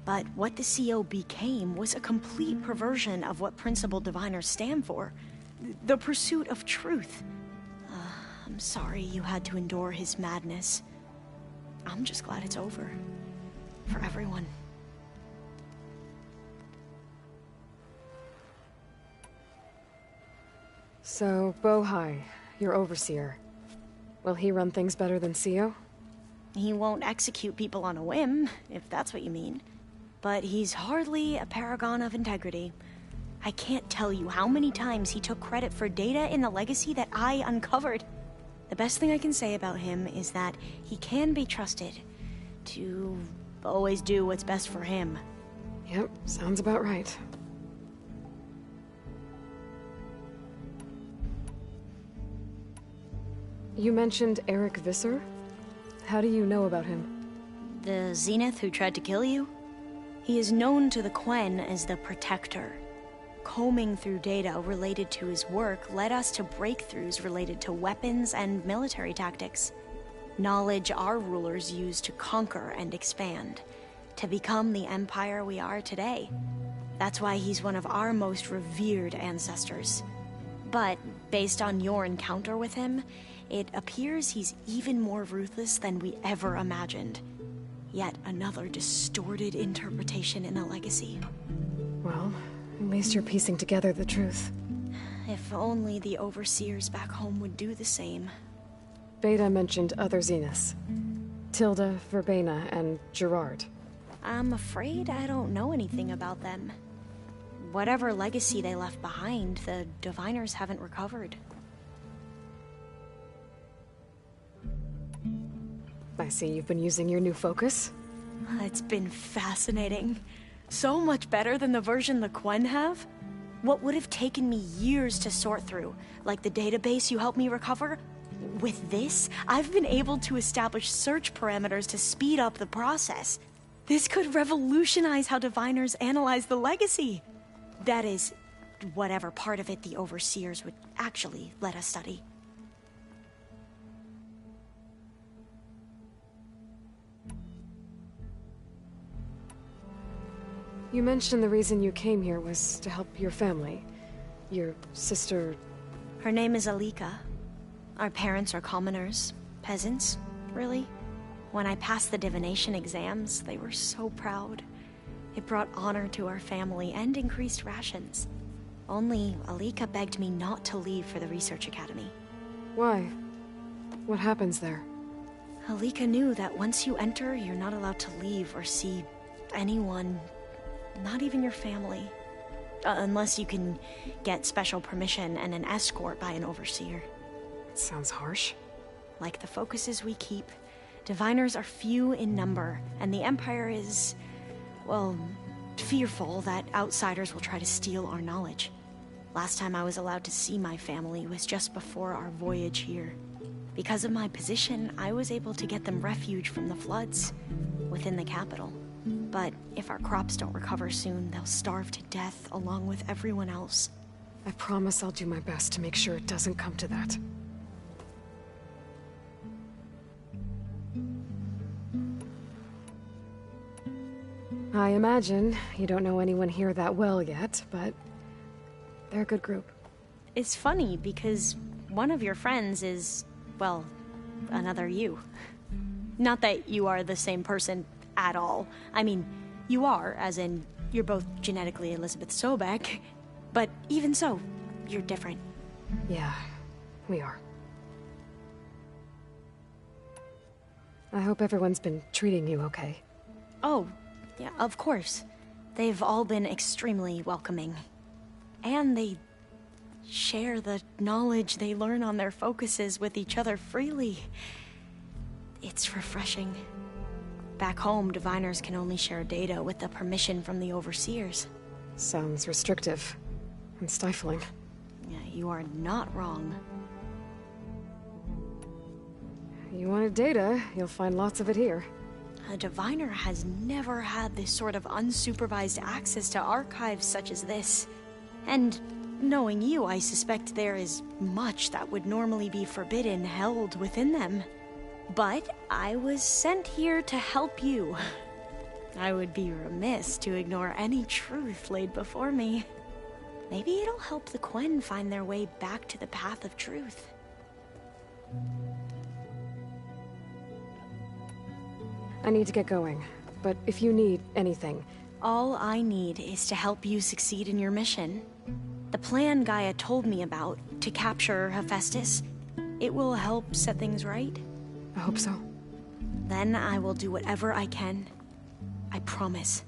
But what the CO became was a complete perversion of what principal diviners stand for. The pursuit of truth. I'm sorry you had to endure his madness. I'm just glad it's over. For everyone. So, Bohai, your overseer. Will he run things better than CO? He won't execute people on a whim, if that's what you mean. But he's hardly a paragon of integrity. I can't tell you how many times he took credit for data in the legacy that I uncovered. The best thing I can say about him is that he can be trusted to always do what's best for him. Yep, sounds about right. You mentioned Eric Visser? How do you know about him? The Zenith who tried to kill you? He is known to the Quen as the Protector. Combing through data related to his work led us to breakthroughs related to weapons and military tactics. Knowledge our rulers used to conquer and expand, to become the empire we are today. That's why he's one of our most revered ancestors. But, based on your encounter with him, it appears he's even more ruthless than we ever imagined. Yet another distorted interpretation in the legacy. Well, at least you're piecing together the truth. If only the overseers back home would do the same. Beta mentioned other Zeniths. Tilda, Verbena, and Gerard. I'm afraid I don't know anything about them. Whatever legacy they left behind, the diviners haven't recovered. I see you've been using your new focus. It's been fascinating. So much better than the version the Quen have. What would have taken me years to sort through, like the database you helped me recover, with this, I've been able to establish search parameters to speed up the process. This could revolutionize how diviners analyze the legacy. That is, whatever part of it the overseers would actually let us study. You mentioned the reason you came here was to help your family. Your sister... Her name is Alika. Our parents are commoners. Peasants, really. When I passed the divination exams, they were so proud. It brought honor to our family and increased rations. Only Alika begged me not to leave for the research academy. Why? What happens there? Alika knew that once you enter, you're not allowed to leave or see anyone, not even your family. Unless you can get special permission and an escort by an overseer. Sounds harsh. Like the focuses we keep, diviners are few in number, and the Empire is, well, fearful that outsiders will try to steal our knowledge. Last time I was allowed to see my family was just before our voyage here. Because of my position, I was able to get them refuge from the floods within the capital. But if our crops don't recover soon, they'll starve to death along with everyone else. I promise I'll do my best to make sure it doesn't come to that. I imagine you don't know anyone here that well yet, but they're a good group. It's funny because one of your friends is, well, another you. Not that you are the same person at all. I mean, you are, as in, you're both genetically Elizabeth Sobek, but even so, you're different. Yeah, we are. I hope everyone's been treating you okay. Oh, yeah, of course. They've all been extremely welcoming. And they share the knowledge they learn on their focuses with each other freely. It's refreshing. Back home, diviners can only share data with the permission from the overseers. Sounds restrictive and stifling. Yeah, you are not wrong. You wanted data, you'll find lots of it here. A diviner has never had this sort of unsupervised access to archives such as this. And knowing you, I suspect there is much that would normally be forbidden held within them. But I was sent here to help you. I would be remiss to ignore any truth laid before me. Maybe it'll help the Quen find their way back to the path of truth. I need to get going, but if you need anything... All I need is to help you succeed in your mission. The plan Gaia told me about, to capture Hephaestus, it will help set things right. I hope so. Then I will do whatever I can. I promise.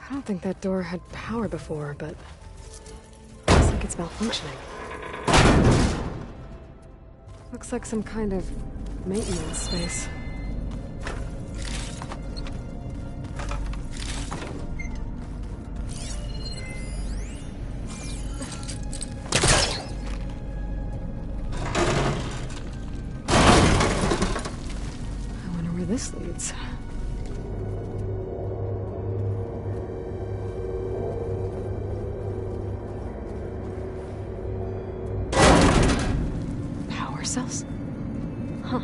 I don't think that door had power before, but... looks like it's malfunctioning. Looks like some kind of maintenance space. I wonder where this leads. Cells? Huh.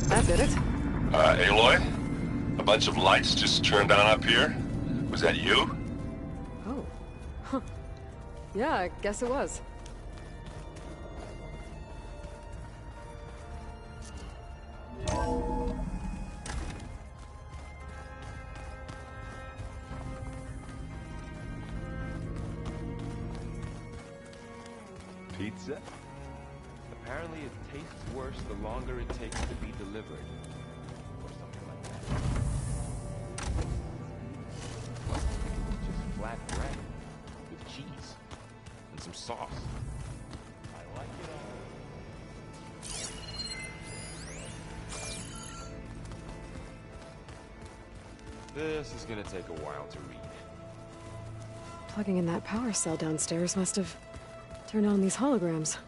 That did it. Aloy? A bunch of lights just turned on up here? Was that you? Oh. Huh. Yeah, I guess it was. Pizza? Apparently it tastes worse the longer it takes to be delivered. Or something like that. It's just flat bread with cheese and some sauce. I like it all. This is gonna take a while to read. Plugging in that power cell downstairs must have turned on these holograms.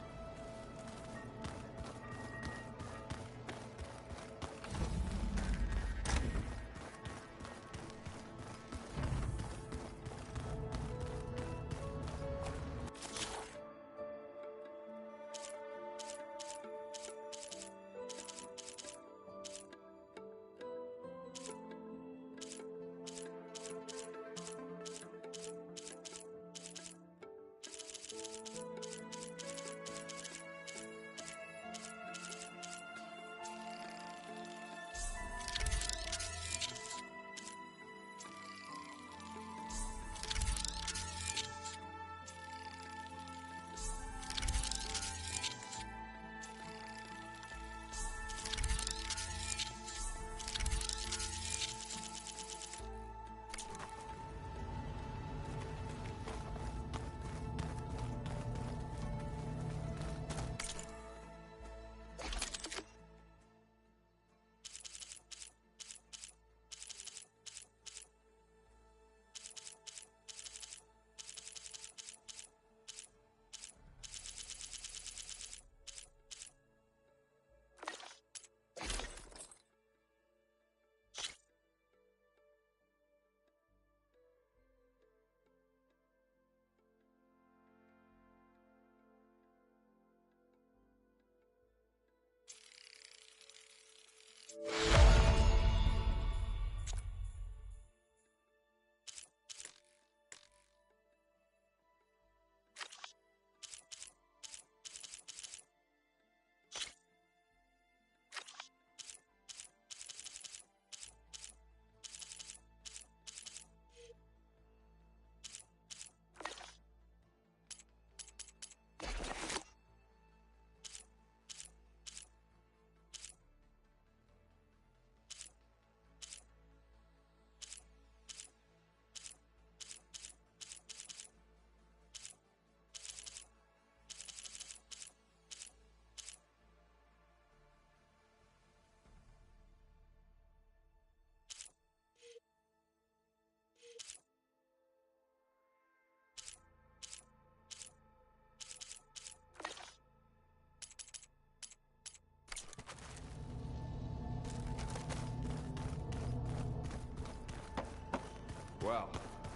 Well,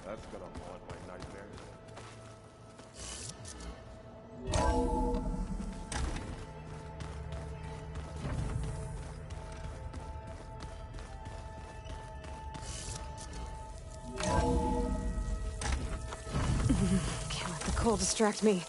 that's gonna haunt my nightmares. Can't let the cold distract me.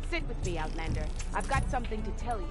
Sit with me, Outlander. I've got something to tell you.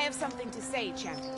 have something to say, champion.